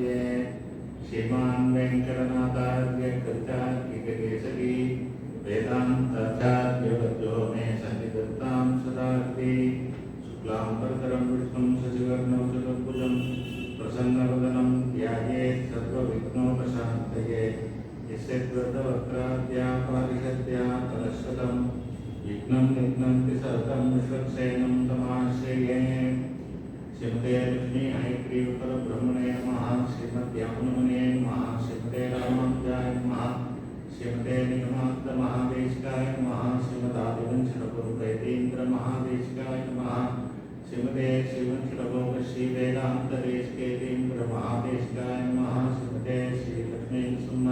प्रपद्ये श्रीमान् वेङ्कटनाथार्य कवितार्किककेसरी वेदान्ताचार्यवर्यो मे सन्निधत्तां सदार्थे शुक्लाम्बरधरं विष्णुं शशिवर्णं चतुर्भुजं प्रसन्नवदनं ध्यायेत् सर्वविघ्नोपशान्तये यस्य कृतवक्त्राद्या पारिषद्या परश्वतं विघ्नं निघ्नन्ति सततं विश्वक्सेनं तमाश्रये। श्रीमते लक्ष्मी हयग्रीवपरब्रह्मणे नमः। श्रीमद्यामुनमुने नमः। श्रीमते रामानुजाय नमः। श्रीमते निगमान्तमहादेशिकाय नमः। श्रीमदादिवंशनपुरैतीन्द्रमहादेशिकाय नमः। श्रीमते श्रीवंशनभोगश्रीवेदान्तदेशिकेतीन्द्रमहादेशिकाय नमः। श्रीमते श्रीलक्ष्मीनृसिंह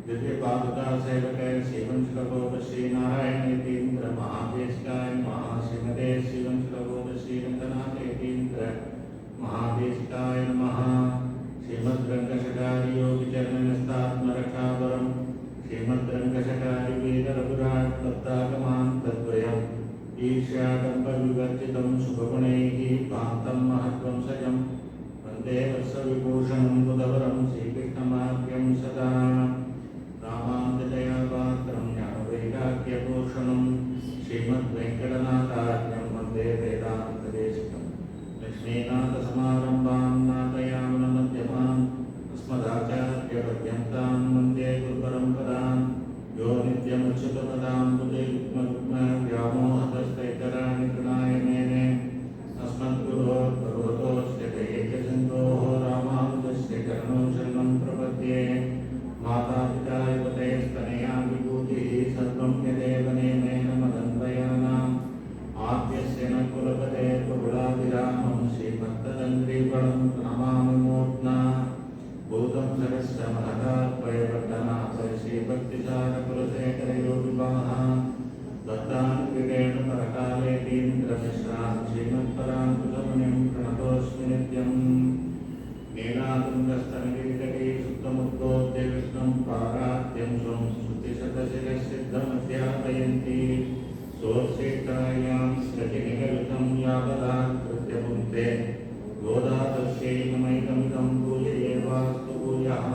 दिव्यपादुका सेवके श्रीवंशनभोगश्रीनारायणेतीन्द्रमहादेशिकाय नमः। श्रीमते श्रीवंशनभोगश्रीरङ्गनाथेतीन्द्र महादेशिकाय नमः। श्रीमद्रङ्गशकारी योगिचरणस्तात्मरक्षावरं श्रीमद्रङ्गशकारी वेदरघुराट्तत्तागमान्तद्वयम् ईर्ष्याडम्बरविवर्जितं शुभगुणैः भान्तं महद्वंसजं वन्दे वत्सविभूषणं बुधवरं श्रीकृष्णमार्ग्यं सदा रामानुजदयापात्रं ज्ञानवैराग्यभूषणं श्रीमद्वेङ्कटनाथार्यं वन्दे वेदान्तदेशिकं लक्ष्मीनाथसमारम्भां नाथयामुनमध्यमान् अस्मदाचार्यपर्यन्तां वन्दे गुरुपरम्परां यो नित्यमच्युतपदाम्बुजयुग्मव्यामोहतस्तैतराणि तृणाय मेने अस्मद्गुरोर्भगवतोऽस्य दैकसिन्धोः रामानुजस्य चरणौ शरणं प्रपद्ये। मातापिता युवतयस्तनया विभूतिः सर्वं यदेव नेमेन मदन्वयानाम् आद्यस्य न कुलपते प्रभुलाभिरामं श्रीभक्तदङ्घ्रीफलं नमामि मूर्ध्ना भूतं सरस्य महदात्मयवर्धनाथ श्रीभक्तिसारकुलशेखरयोगिवाः दत्तान्विरेण परकालेतीन्द्रमिश्रान् श्रीमत्पराङ्कुशमुनिं प्रणतोऽस्मि नित्यम्। नीलातुङ्गस्तनगिरितटे सुप्तमुद्बोध्य विष्णुं पारात्यं स्वं स्तुतिशतशिरःसिद्धमध्यापयन्ति सोऽस्येष्टायां स्मृतिनिगलितं यावदाकृत्य पुङ्क्ते गोदातस्यै नमैकमिदं पूजये वास्तु पूजः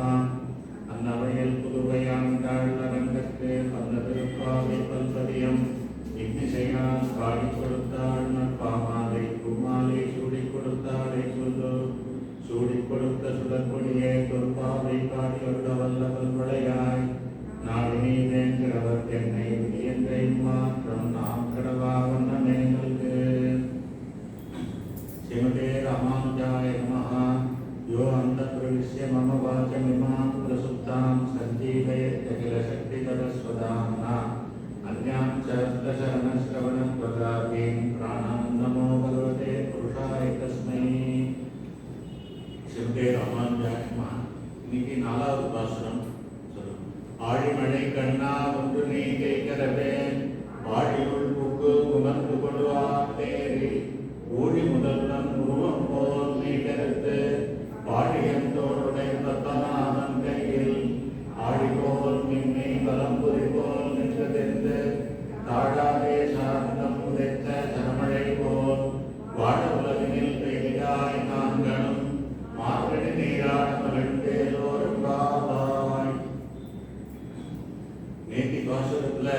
अन्नवयल् पुதுவையாண்டாளரங்கத்தே பந்தபிற்பாவை பல்பதியம் இக்னிசையான் பாடிக் கொடுத்தாள் நற்பாமாலை பூமாலை சூடிக் கொடுத்தாளை சொல்லு சூடிக் கொடுத்த சுடற்கொடியே தொற்பாவை பாடி வருட வல்ல பல்வளையாய் நாடினி வேங்கிறவர் என்னை வியந்தை மாற்றம் நாம் கடவா வண்ணமே நல்கு। श्रीमते रामानुजाय नमः। यो अन्तःप्रविश्य मम वाचमिमां प्रसुप्तां सञ्जीवयत्यखिलशक्तिधरस्वधाम्ना अन्यां च दशरणश्रवणप्रदाभीं प्राणां नमो भगवते पुरुषाय तस्मै। श्रीमते रामानुजाय नमः। இன்னைக்கு நாலாவது பாசுரம் சொல்லும். ஆழிமழை கண்ணா ஒன்று நீ கேட்கிறவே ஆழியுள் புக்கு உணர்ந்து கொள்வார் தேரி ஊழி முதல்வன் உருவம் போல் நீ கருத்து பாழியன் தோளுடைய பத்மநாதன் கையில் ஆழி போல் மின்னை வலம்புரி போல் நின்றதென்று தாழாதே சார்ந்தம் உதைத்த சரமழை போல் வாழ உலகினில் பெய்தாய் நான்கணும் மார்கழி நீராட மகிழ்ந்தேலோரும்பாவாய்। நேத்தி பாசுரத்துல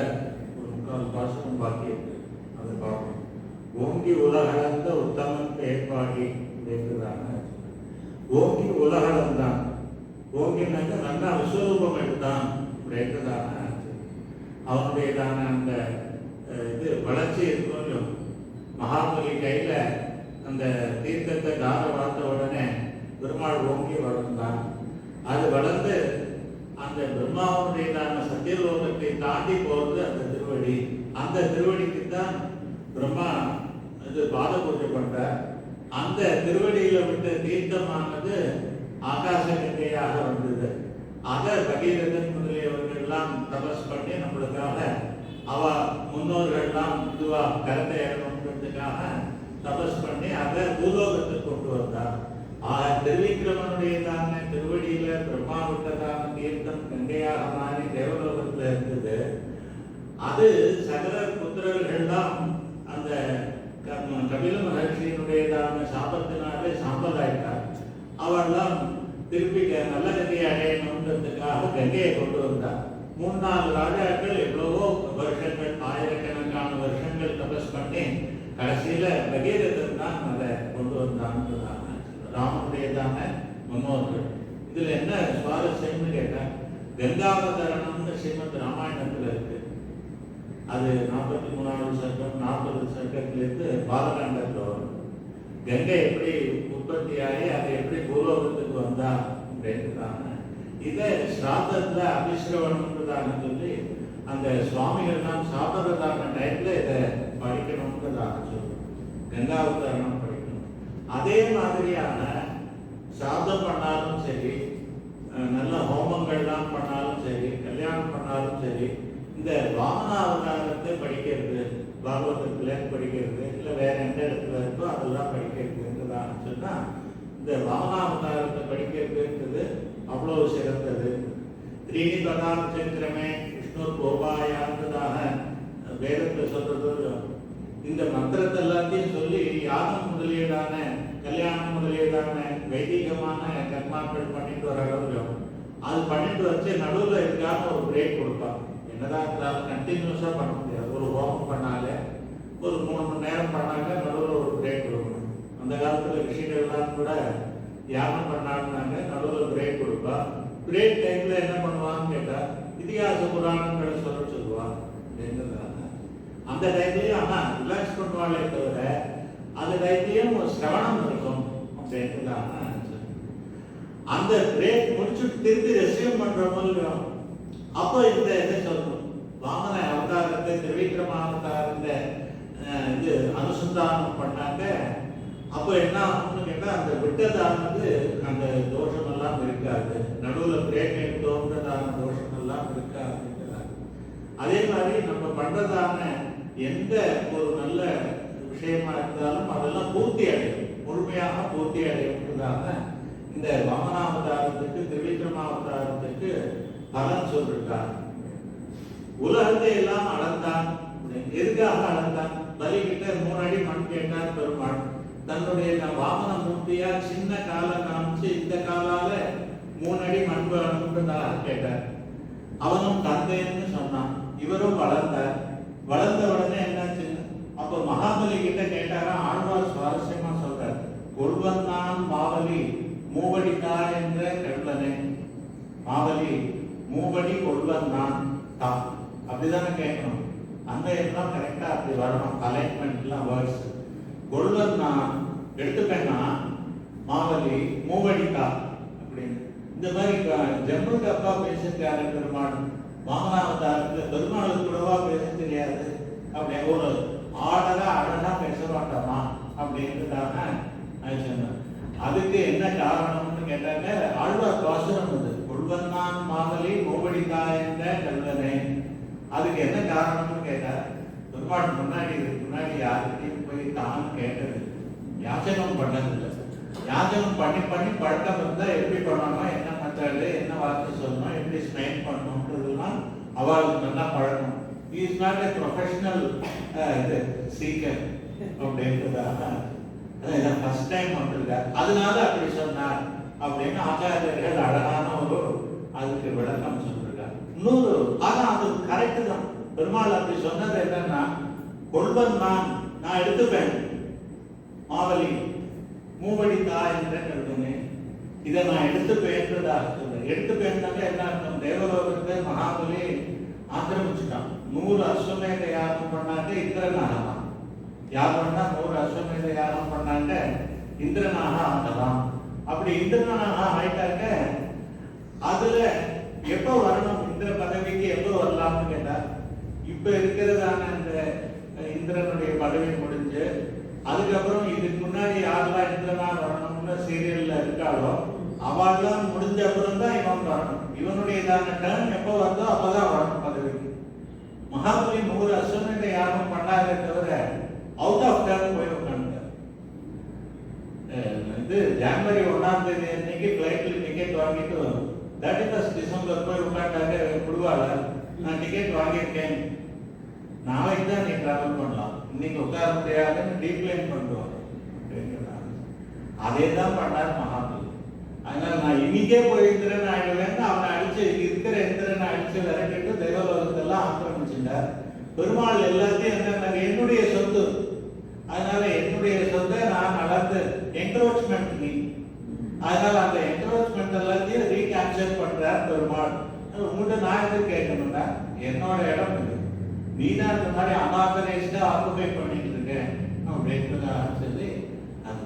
ஒரு முக்கால் பாசுரம் பாக்கி இருக்கு, அதை பார்க்கணும். ஓங்கி உலகளந்த உத்தமன் பேர்பாடி அப்படிங்கிறாங்க. ஓங்கி உலகளந்தான், ஓங்கினாக்க நல்ல விஸ்வரூபம் எடுத்தான் அப்படிங்கிறதான அவனுடையதான அந்த இது வளர்ச்சி இருக்கும். மகாபலி கையில அந்த தீர்த்தத்தை தார பார்த்த உடனே பெருமாள் ஓங்கி வளர்ந்தான். அது வளர்ந்து அந்த பிரம்மாவுடையதான சத்தியலோகத்தை தாண்டி போறது அந்த திருவடி. அந்த திருவடிக்கு தான் பிரம்மா இது பாத பூஜை பண்றார். அந்த திருவடியில விட்ட தீர்த்தமானது ஆகாச கங்கையாக வந்தது. அதை பகீரதன் முதலியவர்கள் எல்லாம் தபஸ் பண்ணி நம்மளுக்காக அவ முன்னோர்கள்லாம் இதுவா கரத்தை இறங்கணுன்றதுக்காக தபஸ் பண்ணி அதை பூலோகத்துக்கு கொண்டு வந்தார். திருவிக்கிரமனுடையதான திருவடியில பிரம்மா விட்டதான தீர்த்தம் கங்கையாக மாறி தேவலோகத்துல இருந்தது. அது சகல புத்திரர்கள்லாம் அந்த கபில மகர்ஷியினுடையதான சாபத்தினாலே சாம்பலாயிட்டார். அவெல்லாம் திருப்பி நல்ல கதியை அடையணுன்றதுக்காக கங்கையை கொண்டு வந்தார். 3-4 ராஜாக்கள் எவ்வளவோ வருஷங்கள், ஆயிரக்கணக்கான வருஷங்கள் தபஸ் பண்ணி கடைசியில பகீரதன் தான் அதை கொண்டு வந்தான்னு ராமனுடையதான முன்னோர்கள். இதுல என்ன சுவாரஸ்யம்னு கேட்டா, கங்காவதரணம்னு ஸ்ரீமத் ராமாயணத்துல இருக்கு. அது 43வது சர்க்கம் 40 சர்க்கத்திலிருந்து பாலகாண்டத்தில் வரும். கங்கை எப்படி உற்பத்தியாகி அதை எப்படி பூர்வகத்துக்கு வந்தா அப்படின்றதான இதை ஸ்ராத்தத்துல அபிஸ்ரவணம்ன்றதான சொல்லி அந்த சுவாமிகள்லாம் சாப்பிட்றதான டைப்ல இதை படிக்கணும்ன்றதாக சொல்லுவோம். கங்காவதரணம் படிக்கணும். அதே மாதிரியான சாதம் பண்ணாலும் சரி, நல்ல ஹோமங்கள்லாம் பண்ணாலும் சரி, கல்யாணம் பண்ணாலும் சரி, இந்த வாமனாவதாரத்தை படிக்கிறது, பாகவதத்துல படிக்கிறது, இல்லை வேற எந்த இடத்துல இருக்கோ அதெல்லாம் படிக்கிறதுன்றதான்னு சொன்னா இந்த வாமனாவதாரத்தை படிக்கிறதுன்றது அவ்வளவு சிறந்தது. த்ரீணி பிரதான சரித்திரமே விஷ்ணு கோபாயான்றதாக வேதத்தை சொல்றது. இந்த மந்திரத்தை எல்லாத்தையும் சொல்லி யாகம் முதலியதான கல்யாணம் முதலியதான வைதிகமான கர்மாக்கள் பண்ணிட்டு வர அளவுக்கு அது பண்ணிட்டு வச்சு நடுவில் இருக்காம ஒரு பிரேக் கொடுப்பாங்க. என்னதான் இருந்தாலும் கண்டினியூஸா பண்ண முடியாது. ஒரு ஹோமம் பண்ணாலே ஒரு 3 மணி நேரம் பண்ணாங்க, நடுவில் ஒரு பிரேக் கொடுக்கணும். அந்த காலத்துல ரிஷிகள்லாம் கூட யாகம் பண்ணாங்க, நடுவில் பிரேக் கொடுப்பா. பிரேக் டைம்ல என்ன பண்ணுவான்னு கேட்டா இதிகாச புராணங்களை சொல்லுவாங்க. அந்த டைம்லயும் ஆனா ரிலாக்ஸ் பண்ணுவாங்களே தவிர அந்த டைம்லயும் ஒரு சிரவணம் இருக்கும் அப்படின்ட்டு அந்த பிரேக் முடிச்சுட்டு திருப்பி ரெசியூம் பண்றவங்க அப்போ இந்த இதை சொல்லணும். வாமன அவதாரத்தை திருவிக்ரம அவதாரத்தை இது அனுசந்தானம் பண்ணாங்க. அப்போ என்ன ஆகும்னு கேட்டா அந்த விட்டதானது அந்த தோஷம் எல்லாம் இருக்காது, நடுவில் பிரேக் எடுத்தோன்றதான தோஷம் எல்லாம் இருக்காது. அதே மாதிரி நம்ம பண்றதான எந்த ஒரு நல்ல விஷயமா இருந்தாலும் அதெல்லாம் பூர்த்தி அடையும், முழுமையாக பூர்த்தி அடையும்ன்றதாக இந்த வாமனாவதாரத்துக்கு திருவிக்ரமாவதாரத்துக்கு பலன் சொல்லிருக்கார். உலகத்தை எல்லாம் அளந்தான். எதுக்காக அளந்தான்? பலி கிட்ட 3 அடி மண் கேட்டார் பெருமாள். தன்னுடைய வாமன மூர்த்தியா சின்ன காலை காமிச்சு இந்த காலால 3 அடி மண் வேணும்ன்றதாக கேட்டார். அவனும் தந்தைன்னு சொன்னான். இவரும் வளர்ந்தார். வளர்ந்த உடனே என்னாச்சு? அப்ப மகாபலி கிட்ட கேட்டாரா? ஆழ்வார் சுவாரஸ்யமா சொல்றார், கொள்வன் நான் மாவலி மூவடிக்கா என்ற கல்வனே. மாவலி மூவடி கொள்வன் நான் தான், அப்படிதானே கேட்கணும். அந்த எல்லாம் கரெக்டா அப்படி வரணும், அலைன்மெண்ட்லாம் வேர்ட்ஸ். கொள்வன் நான் எடுத்துப்பேன்னா மாவலி மூவடிக்கா அப்படின்னு இந்த மாதிரி ஜம்பு கப்பா பேசிருக்காரு பெருமாள். வாமனாவதாரத்துல பெருமாளுக்கு கூடவா பேச தெரியாது? அப்படி ஒரு ஆர்டரா அழகா பேச மாட்டோமா அப்படின்றதாக சொன்னார். அதுக்கு என்ன காரணம்னு கேட்டாங்க, ஆழ்வார் பாசுரம் அது, கொள்வன்னான் மாவலி மூவடிக்கா என்ற கல்வனே. அதுக்கு என்ன காரணம்னு கேட்டா, பெருமாள் முன்னாடி யாருக்கிட்டையும் போய் தான் கேட்டது, யாச்சகம் பண்ணதில்லை. யாச்சகம் பண்ணி பண்ணி பழக்கம் இருந்தா எப்படி பண்ணணும், என்ன மெத்தடு, என்ன வார்த்தை சொல்லணும், எப்படி ஸ்மெயின் பண்ணணும்ன்றதுலாம் அவளுக்கு நல்லா பழக்கம். Is not a professional seeker அப்படின்றதாக ஃபர்ஸ்ட் டைம் வந்திருக்கார். அதனால அப்படி சொன்னார் அப்படின்னு ஆச்சாரியர்கள் அழகான ஒரு அதுக்கு விளக்கம் சொல்லிருக்கார். இன்னொரு ஆனா அது கரெக்டு தான். பெருமாள் அப்படி சொன்னது என்னன்னா, கொள்வன் நான் எடுத்துப்பேன் மாவலி மூவடிக்கா என்ற கல்வனே, இதை நான் எடுத்துப்பேன்றதாக சொல்றேன். எடுத்துப்பேன்னாங்க என்ன அர்த்தம்? தேவலோகத்தை மகாபலி ஆக்கிரமிச்சுட்டான். 100 அஸ்வமேத யாகம் பண்ணாங்க இந்திரனாக தான். யார் பண்ணா 100 அஸ்வமேத யாகம் பண்ணாங்க இந்திரனாக ஆகலாம். அப்படி இந்திரனாக ஆயிட்டாங்க. அதுல எப்போ வரணும் இந்திர பதவிக்கு, எப்போ வரலாம்னு கேட்டா, இப்ப இருக்கிறதான இந்த இந்திரனுடைய பதவி முடிஞ்சு அதுக்கப்புறம் இதுக்கு முன்னாடி யாரெல்லாம் இந்திரனா வரணும்னு சீரியல்ல இருக்காளோ அவெல்லாம் முடிஞ்ச அப்புறம் தான் இவன் வரணும். இவனுடையதான டர்ன் எப்போ வந்தோ அப்பதான் வரணும் பதவிக்கு. மகாபலி 100 அஸ்வமேத யாகம் பண்ணாதே தவிர அவுட் ஆஃப் டர்ன் போய் உட்காந்துட்டார். இது ஜனவரி 1ஆம் தேதி அன்னைக்கு பிளைட்ல டிக்கெட் வாங்கிட்டு 31 டிசம்பர் போய் உட்காண்டாங்க. குடுவால நான் டிக்கெட் வாங்கியிருக்கேன், நாளைக்கு தான் நீ டிராவல் பண்ணலாம், இன்னைக்கு உட்கார முடியாதுன்னு டீக்ளைன் பண்ணுவாங்க. அதே தான் பண்ணார் மகாபலி. அதனால நான் இன்னைக்கே போய் இந்திரன் ஆயிடுவேன்னு அவனை அடிச்சு இருக்கிற இந்திரனை அடிச்சு விரட்டிட்டு தெய்வலோகத்தெல்லாம் ஆக்கிரமிச்சுட்டார். பெருமாள் எல்லாத்தையும் என்னுடைய சொத்து, அதனால என்னுடைய சொத்தை நான் நடந்து என்க்ரோச்மெண்ட் நீ, அதனால அந்த என்க்ரோச்மெண்ட் எல்லாத்தையும் ரீகேப்சர் பண்றார் பெருமாள். உங்கள்கிட்ட நான் எதுவும் கேட்கணும்னா என்னோட இடம் இது, நீ தான் இந்த மாதிரி அனாதரைஸ்டா ஆக்குபை பண்ணிட்டு இருக்கேன் அப்படின்றத சொல்லி அது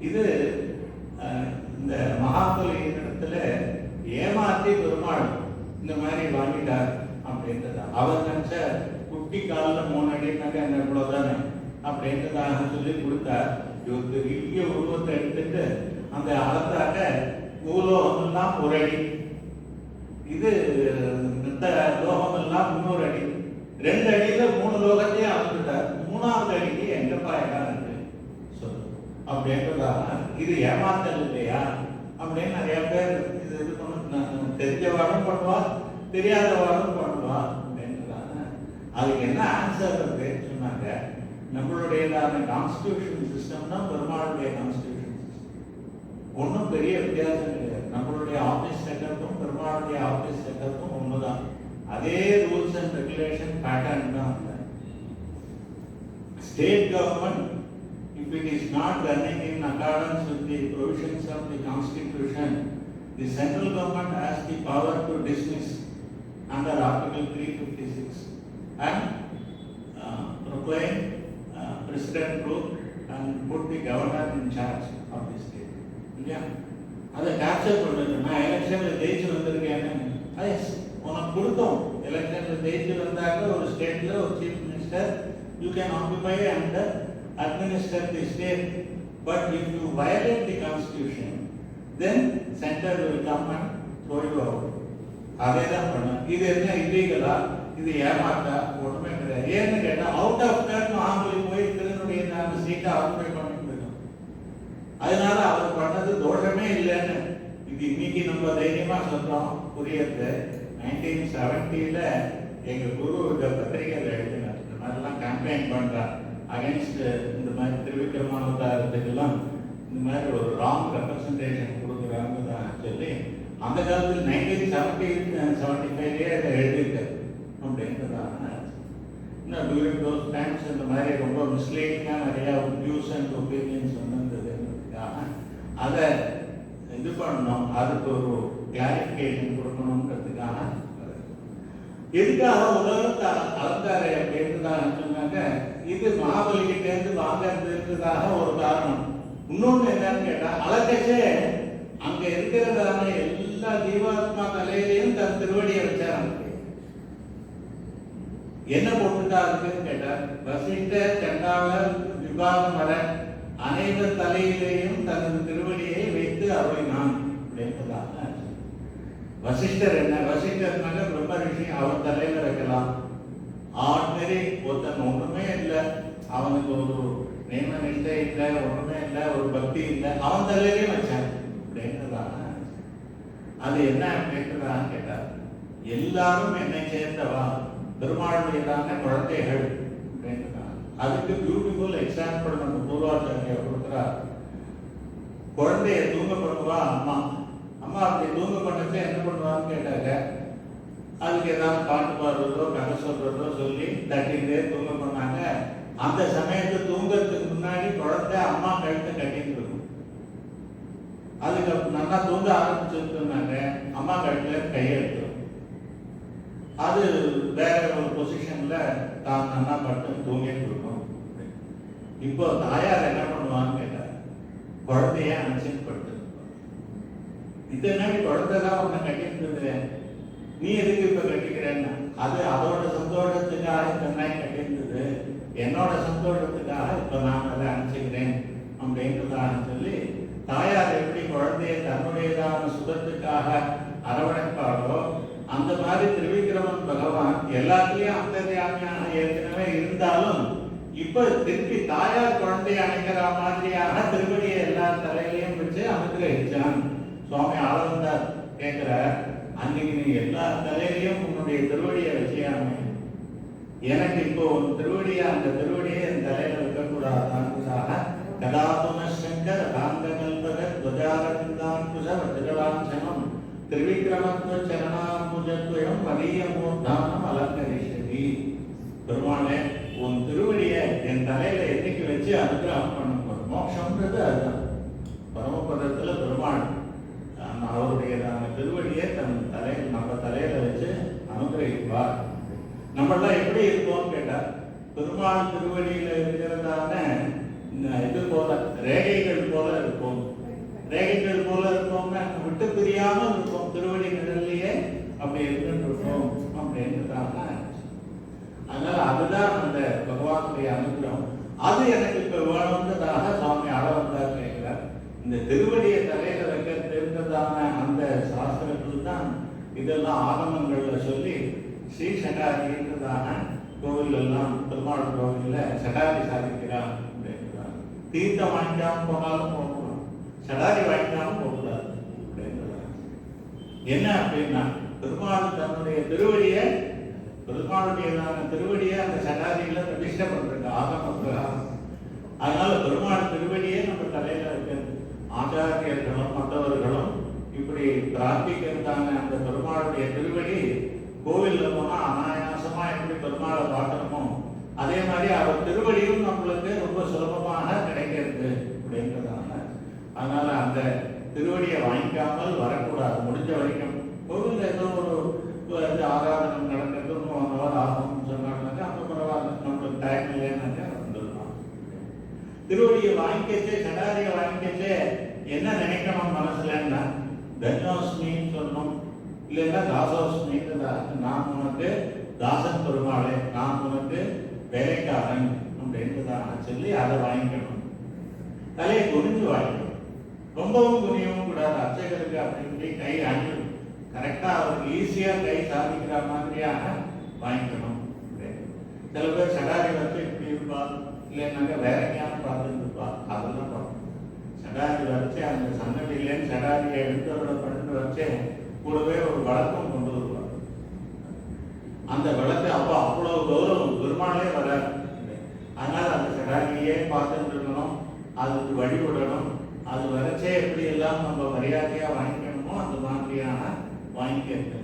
இது இந்த மகாபலியின் இடத்துல ஏமாத்தி பெருமாள் இந்த மாதிரி வாங்கிட்டார் அப்படின்றத அவர் நினைச்ச குட்டி காலில் 3 அடினாக்க என்ன இவ்வளவுதானே அப்படின்றதாக சொல்லி கொடுத்தார். இவர் பெரிய உருவத்தை எடுத்துட்டு அந்த அளத்தாக பூலோகம் எல்லாம் 1 அடி, இது இந்த லோகம் எல்லாம் 300 அடி, 2 அடியில 3 லோகத்தையும் அளந்துட்டார். 3வது அடிக்கு எங்கப்பா இடம் இருக்கு சொல்லு அப்படின்றதாக. இது ஏமாத்தல் இல்லையா அப்படின்னு நிறைய பேர் இது தெரிஞ்சவாடும் பண்ணுவா, தெரியாதவாடும் பண்ணுவா அப்படின்றதாக. அதுக்கு என்ன ஆன்சர் அப்படின்னு சொன்னாங்க, நம்மளுடையதான கான்ஸ்டிடியூஷன் சிஸ்டம் தான் பெருமாளுடைய கான்ஸ்டிடியூஷன் சிஸ்டம். ஒன்றும் பெரிய வித்தியாசம் கிடையாது. நம்மளுடைய ஆபீஸ் செட்டப்பும் பெருமாளுடைய ஆபீஸ் செட்டப்பும் ஒண்ணுதான். அதே ரூல்ஸ் அண்ட் ரெகுலேஷன் பேட்டர்ன் தான். State government if it is not running in accordance with the provisions of the constitution, the central government has the power to dismiss under article 356 and proclaim president rule and put the governor in charge of the state. இல்லையா? அதை capture பண்ணுறது. நான் எலெக்ஷனில் ஜெயிச்சு வந்திருக்கேன்னு உனக்கு கொடுத்தோம். எலெக்ஷனில் ஜெயிச்சு வந்தாக்க ஒரு ஸ்டேட்டில் ஒரு chief minister you can occupy and administer the state, but if you violate the constitution, then center will come and throw you out. அதே தான் பண்ணணும். இது என்ன இல்லீகலா, இது ஏமாத்தா ஒன்றுமே கிடையாது. ஏன்னு கேட்டால் அவுட் ஆஃப் டர்ன் ஆம்பளை போய் திருநுடைய அந்த சீட்டை ஆக்குபை பண்ணிட்டு இருக்கோம். அதனால அவர் பண்ணது தோஷமே இல்லைன்னு இது இன்னைக்கு நம்ம தைரியமா சொல்றோம். புரியுது. 1970 எங்க குரு இந்த பத்திரிகையில் எழுதினார். இந்த மாதிரிலாம் கேம்பெயின் பண்றார் அகைன்ஸ்ட் இந்த மாதிரி திருவிக்கிரமாவதாரத்துக்கெல்லாம் இந்த மாதிரி ஒரு ராங் ரெப்ரசன்டேஷன் கொடுக்குறாங்க சொல்லி அந்த காலத்தில் 1975 அதை எழுதியிருக்காரு அப்படின்றதாக. இன்னும் டூரிங் தோஸ் டைம்ஸ் இந்த மாதிரி ரொம்ப மிஸ்லீடிங்காக நிறையா வியூஸ் அண்ட் ஒப்பீனியன்ஸ் வந்திருந்ததுக்காக அதை இது பண்ணணும், அதுக்கு ஒரு கிளாரிஃபிகேஷன் கொடுக்கணுன்றதுக்காக. எதுக்காக உலகத்தை அளந்தாரு அப்படின்றதாக சொன்னாங்க. இது மகாபலிகிட்டேருந்து வாங்கிறதுன்றதாக ஒரு காரணம். இன்னொன்று என்னன்னு கேட்டா, அளக்கச்சே அங்க இருக்கிறதான எல்லா ஜீவாத்மா தலையிலையும் தன் திருவடியை வச்சார். என்ன போட்டுட்டாருன்னு கேட்டார், வசிஷ்ட சண்டாளர் விவாதம் வர அனைவர் தலையிலேயும் தனது திருவடியை வைத்து அருளினான் அப்படின்றதாக. வசிஷ்டர் என்ன, வசிஷ்டர்னால பிரம்ம ரிஷி, அவர் தலையில வைக்கலாம். ஆர்டினரி ஒருத்தன் ஒண்ணுமே இல்லை, அவனுக்கு ஒரு நேம நிஷ்டை இல்லை, ஒண்ணுமே இல்லை, ஒரு பக்தி இல்லை, அவன் தலையிலையும் வச்சான் அப்படின்றதாக. அது என்ன அப்படின்றதான் கேட்டார். எல்லாரும் என்னை சேர்ந்தவா, பெருமாளுடையதான குழந்தைகள் அப்படின்றதான். அதுக்கு பியூட்டிஃபுல் எக்ஸாம்பிள் நம்ம பூர்வாச்சாரியா கொடுக்குறார். குழந்தைய தூங்க பண்ணுவா அம்மா. அம்மா அப்படி தூங்க பண்ணச்சு என்ன பண்ணுவான்னு கேட்டாங்க, அதுக்கு ஏதாவது பாட்டு பாடுறதோ கதை சொல்றதோ சொல்லி தட்டிட்டு தூங்க பண்ணாங்க. அந்த சமயத்தை தூங்கறதுக்கு முன்னாடி குழந்தை அம்மா கழுத்தை கட்டிட்டு இருக்கும். அதுக்கு நல்லா தூங்க ஆரம்பிச்சுருந்தாங்க, அம்மா கழுத்துல கையெழுத்துரும். அது வேற ஒரு பொசிஷன்ல தான் நல்லா பட்டு தூங்கிட்டு இருக்கும். இப்போ தாயார் என்ன பண்ணுவான்னு கேட்டார், குழந்தைய அனுப்பிச்சு படுத்து, இதனாடி குழந்தைதான் ஒண்ணு கட்டிட்டு நீ எதுக்கு இப்ப கட்டிக்கிறேன்னா, அது அதோட சந்தோஷத்துக்காக தன்னாய் கட்டியிருந்தது, என்னோட சந்தோஷத்துக்காக இப்ப நான் அதை அனுப்பிச்சுக்கிறேன் அப்படின்றதாக சொல்லி தாயார் எப்படி குழந்தைய தன்னுடையதான சுகத்துக்காக அரவணைப்பாளோ அந்த மாதிரி திருவிக்கிரமன் பகவான் எல்லாத்திலையும் அந்தர்யாமியாக ஏற்கனவே இருந்தாலும் இப்ப திருப்பி தாயார் குழந்தைய அணைக்கிற மாதிரியாக திருவடியை எல்லா தலையிலையும் வச்சு அனுகிரகிச்சான். சுவாமி ஆளவந்தார் கேட்கிற, அன்னைக்கு நீ எல்லா தலையிலையும் உன்னுடைய திருவடியை வச்சியாமே, எனக்கு இப்போ ஒரு திருவடியை அந்த திருவடியை என் தலையில வைக்கக்கூடாதுதான் கதாபுன சங்கர் காங்கல்பக துவஜாரந்தாங்குஷ திரிவிக்ரமத்துவ சரணாம்புஜத்வயம் மதிய மூர்த்தானம் அலங்கரிஷதி. பெருமானே, உன் திருவடியை என் தலையில என்னைக்கு வச்சு அனுகிரகம் பண்ணும்போது, மோட்சம்ன்றது அதுதான். பரமபதத்துல பெருமாள் அவருடையதான திருவடியை தன் தலையில் நம்ம தலையில வச்சு அனுகிரகிப்பார். நம்மளாம் எப்படி இருப்போம்னு கேட்டா, பெருமாள் திருவடியில இருக்கிறதான இது போல ரேகைகள் போல இருப்போம். ரேகைகள் போல இருப்போம்னா விட்டு பிரியாமல் இருப்போம். திருவடி நிழல்லையே அப்படி இருந்துருப்போம் அப்படின்றதாக. அதனால அதுதான் அந்த பகவானுடைய அனுகிரகம். அது எனக்கு இப்ப வேணும்ன்றதாக சுவாமி அளவந்தார் கேட்கிறார். இந்த திருவடியை தலையில வைக்க தெரிந்ததான அந்த சாஸ்திரத்தில் தான் இதெல்லாம் ஆகமங்கள்ல சொல்லி ஸ்ரீ சடாரின்றதாக கோவில் எல்லாம் பெருமாள் கோவில்ல சடாரி சாதிக்கிறார் அப்படின்றார். தீர்த்தம் வாங்கிக்காம போனாலும் போகணும், சடாரி வாங்கிக்காம போகக்கூடாது அப்படின்றார். என்ன அப்படின்னா, பெருமாள் தன்னுடைய திருவடியை, பெருமாளுடையதான திருவடியை அந்த சடாரியில பிரதிஷ்டை பண்றாங்க ஆகம பிரகாரம். அதனால பெருமாள் திருவடியே நம்ம தலையில இருக்கிறது. ஆச்சாரியர்களும் மற்றவர்களும் இப்படி பிரார்த்திக்கிறதான அந்த பெருமாளுடைய திருவடி கோவில்ல போனா அனாயாசமா எப்படி பெருமாளை பார்க்கணுமோ அதே மாதிரி அவர் திருவடியும் நம்மளுக்கு ரொம்ப சுலபமாக கிடைக்கிறது அப்படின்றதான. அதனால அந்த திருவடியை வாங்கிக்காமல் வரக்கூடாது. முடிஞ்ச வரைக்கும் கோவில்ல ஏதோ ஒரு ஆராதனம் நடக்கிறது 1 hour ஆகும்னு சொன்னாங்க, அப்போ பரவாயில்ல, நம்மளுக்கு டைம் இல்லைன்னாக்க வந்துடலாம். திருவடியை வாங்கிக்கச்சே, சடாரியை வாங்கிக்கச்சே என்ன நினைக்கணும் மனசுலன்னா, தன்யோஸ்மின்னு சொல்லணும், இல்லைன்னா தாசோஸ்மின்னு, நான் உனக்கு தாசன் பெருமாளே, நான் உனக்கு வேலைக்காரன் அப்படின்றதாக சொல்லி அதை வாங்கிக்கணும். தலையை குனிஞ்சு வாங்கிக்கணும். ரொம்பவும் குனியவும் கூடாது. அர்ச்சகருக்கு அப்படி கை அணியும் கரெக்டா அவருக்கு ஈஸியா கை சாதிக்கிற மாதிரியாக வாங்கிக்கணும். சில பேர் சடாரி வச்சு இப்படி இருப்பா, இல்லைன்னாக்க வேற எங்கேயாவது பார்த்துட்டு இருப்பா, அதெல்லாம் பார்க்கணும். சடாரி வச்சு அந்த சன்னதியிலேன்னு சடாரியை எடுத்தவரை படுத்து வச்சு கூடவே ஒரு வழக்கம் கொண்டு வருவார். அந்த வழக்கு அப்போ அவ்வளவு கௌரவம் பெருமாளே வராது. அதனால அந்த சடாரியே பார்த்துட்டு இருக்கணும், அதுக்கு வழிபடணும். அது வரைச்சே எப்படி எல்லாம் நம்ம மரியாதையா வாங்கிக்கணுமோ அந்த மாதிரியான வாங்கிக்கிறது.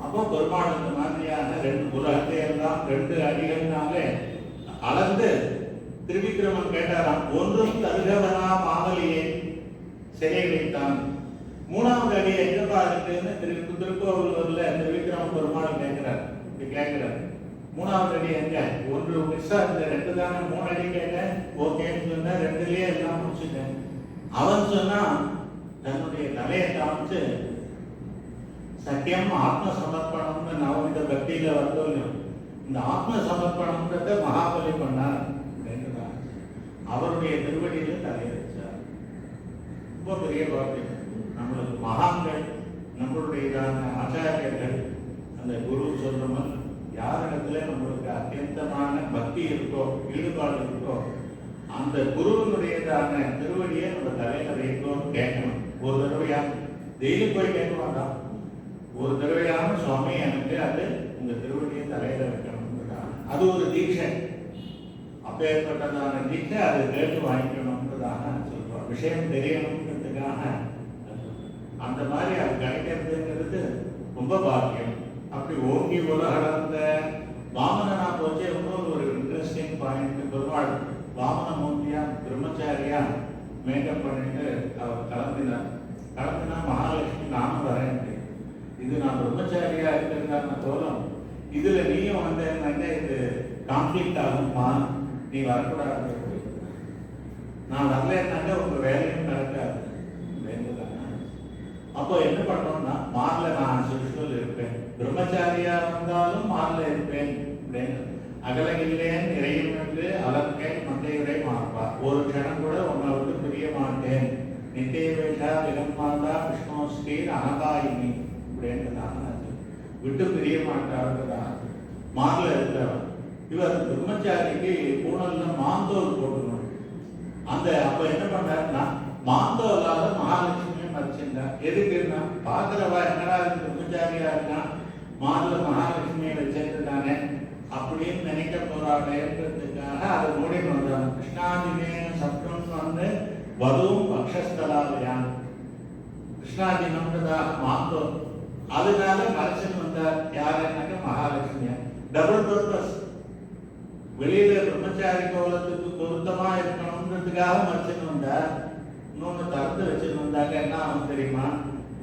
அப்போ பெருமாள் இந்த மாதிரியான 2 அடியெல்லாம் 2 அடிகள்னாலே அளந்து திருவிக்கிரமன் கேட்டாராம், ஒன்றும் தருகவனா மாமலியை சிறை வைத்தான். 3வது அடி எங்கப்பா இருக்குன்னு திருக்கோவிலூர்ல திருவிக்கிரம பெருமாள் கேட்கிறார். இப்படி கேட்கிறார், 3வது அடி எங்க? 1 மிஸ்ஸா இருந்த 2 தானே, 3 அடி கேட்டேன், ஓகேன்னு சொன்ன, 2லயே எல்லாம் முடிச்சுட்டேன். அவன் சொன்னா தன்னுடைய தலையை காமிச்சு சத்தியம் ஆத்ம சமர்ப்பணம்னு நவவித பக்தியில வந்தோம். இந்த ஆத்ம சமர்ப்பணம்ன்றத மகாபலி பண்ணார். அவருடைய திருவடியில தலையை வச்சார். ரொம்ப பெரிய பாக்கியம். நம்மளுக்கு மகான்கள், நம்மளுடையதான ஆச்சாரியர்கள், அந்த குரு சொல்றவன் யாரிடத்துல நம்மளுக்கு அத்தியந்தமான பக்தி இருக்கோ, ஈடுபாடு இருக்கோ, அந்த குருவினுடையதான திருவடியை நம்ம தலையில வைக்கோன்னு கேட்கணும். ஒரு தடவையா டெய்லி போய் கேட்க வேண்டாம், ஒரு தடவையான சுவாமி எனக்கு அது உங்க திருவடியை தலையில வைக்கணும். அது ஒரு தீட்சை, அப்பேற்பட்டதான தீட்சை. அதை கேட்டு வாங்கிக்கணும்ன்றதாக சொல்றோம். விஷயம் தெரியணுங்கிறதுக்காக அந்த மாதிரி அது கிடைக்கிறதுங்கிறது ரொம்ப பாக்கியம். அப்படி ஓங்கி உலகளந்த வாமனனா போச்சே. இன்னொரு ஒரு இன்ட்ரெஸ்டிங் பாயிண்ட், பெருமாள் வாமன மூர்த்தியா பிரம்மச்சாரியா மேக்கப் பண்ணிட்டு அவர் கிளம்பினா மகாலட்சுமி நானும் வரேன், இது நான் பிரம்மச்சாரியா இருக்கிறதான தோலம், இதுல நீயும் வந்தேன்னாக்க இது கான்ஃபிளிக்ட் ஆகுமா, நீ வரக்கூடாது, நான் வரலன்னாக்க உங்க வேலையும் நடக்காது. அப்போ என்ன பண்ணோம்னா, மார்ல நான் சுற்றுச்சூழல் இருப்பேன், பிரம்மச்சாரியா வந்தாலும் மார்ல இருப்பேன் அப்படின்னு. அகலகில்லேன் நிறையும் என்று அலர்கேன் மந்தையுரை மாறுவா, ஒரு க்ஷணம் கூட உன்னை விட்டு பிரிய மாட்டேன், நித்திய வேஷா விலம்மாதா விஷ்ணோஸ்ரீர் அனகாயினி அப்படின்னு விட்டு பிரிய மாட்டாருதான் மார்ல இருக்கிறவன். இவர் பிரம்மச்சாரிக்கு பூனல்ல மாந்தோல் போட்டுக்கணும். அந்த அப்ப என்ன பண்ணாருன்னா, மாந்தோலால மகாலட்சுமியை மறைச்சிருந்தார். எதுக்குன்னா, பாக்குறவா என்னடா பிரம்மச்சாரியா இருக்கான், மார்ல மகாலட்சுமியை வச்சிருந்தானே அப்படின்னு நினைக்க போறாளேன்றதுக்காக அதை மூடிட்டு வந்தாங்க. கிருஷ்ணாதினே சப்தம் வந்து வதுவும் பக்ஷஸ்தலாலயான், கிருஷ்ணாஜினம்ன்றதாக மாத்தோம். அதனால மறைச்சுன்னு வந்தார். யாருன்னாக்க மகாலட்சுமியா. Double purpose. வெளியில பிரம்மச்சாரி கோலத்துக்கு பொருத்தமா இருக்கணும்ன்றதுக்காக மறைச்சுன்னு வந்தார். இன்னொன்னு திறந்து வச்சுன்னு வந்தாக்க என்ன ஆகும் தெரியுமா?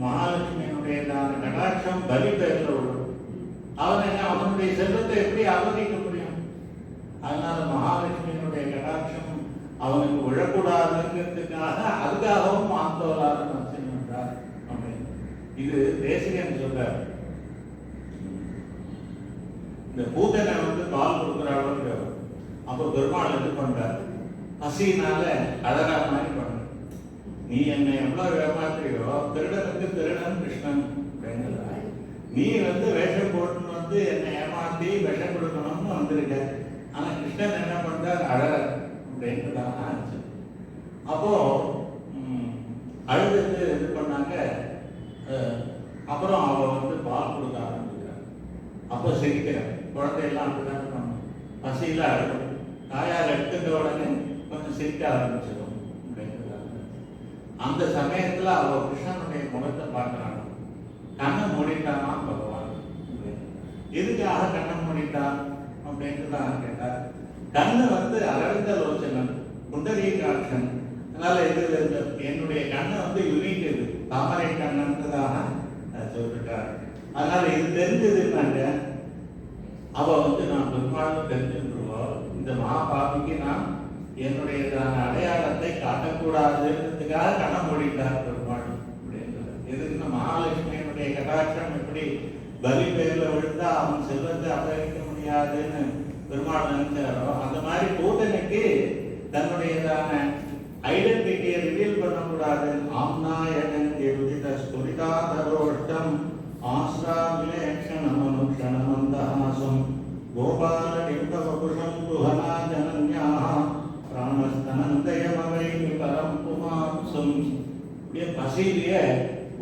மகாலட்சுமியினுடையதான கடாட்சம் பலி பேர்ல விடும். அவனுடைய செல்வத்தை எப்படி அபகரிக்க முடியும்? அதனால மகாலட்சுமியினுடைய கடாட்சம் அவனுக்கு விழக்கூடாதுங்கிறதுக்காக அதுக்காகவும் மாத்தோலாத வந்தார். இது தேசிகன் சொல்றார். இந்த பூதனை பால் கொடுக்குறாளோ அப்போ பெருமாள் இது பண்றார். பசினால அழகா மாதிரி பண்ற. நீ என்னை எவ்வளவு ஏமாத்துறியோ, திருடனுக்கு திருடன் கிருஷ்ணன் அப்படிங்கிறாய். நீ வேஷம் போட்டுன்னு என்னை ஏமாத்தி விஷம் கொடுக்கணும்னு வந்திருக்க. ஆனா கிருஷ்ணன் என்ன பண்றார்? அழகர் அப்படின்றதாக ஆச்சு. அப்போ அழுது இது பண்ணாங்க. அப்புறம் அவ பால் கொடுக்க ஆரம்பிக்கிறார். அப்போ சிரிக்கிறார். குழந்தையெல்லாம் அப்படிதான் பண்ணும். பசியில அழுகும். தாயார் எடுத்துட்ட உடனே கொஞ்சம் சிரிக்க ஆரம்பிச்சிடும் அப்படிங்கிறாங்க. அந்த சமயத்துல அவ கிருஷ்ணனுடைய முகத்தை பார்க்கிறாங்க. கண்ணை மூடிட்டானா பகவான்? எதுக்காக கண்ணை மூடிட்டான் அப்படின்ட்டு தான் கேட்டார். கண்ணு அரவிந்த லோச்சனன், புண்டரீகாட்சன். அதனால இது என்னுடைய கண்ணை யுனிக், இது தாமரை கண்ணன்றதாக சொல்லிட்டார். அதனால இது தெரிஞ்சதுன்னாங்க அவ நான் பெரும்பாலும் தெரிஞ்சுருவோம். இந்த மகாபாபிக்கு நான் என்னுடைய அடையாளத்தை காட்டக்கூடாதுன்றதுக்காக கண்ணை மூடிட்டார் பெருமாள் அப்படின்றது. எதுக்குன்னா மகாலட்சுமியினுடைய கடாட்சம் எப்படி பலி பேர்ல விழுந்தா அவன் செல்வத்தை அபகரிக்க முடியாதுன்னு பெருமாள் நினைச்சாரோ, அந்த மாதிரி பூதனுக்கு தன்னுடையதான ஐடென்டிட்டியை ரிவீல் பண்ணக்கூடாது. ஆம்நாயகன் எருதித ஸ்துரிதாதரோஷ்டம் ஆஸ்ரா விலேக்ஷணம் அனுக்ஷணமந்தஹாசம் கோபால டிம்பவபுஷம் குஹனாஜனன்யாஹ பிராணஸ்தனந்தயமவை பரம் புமாம்சம். இப்படியே பசியிலேயே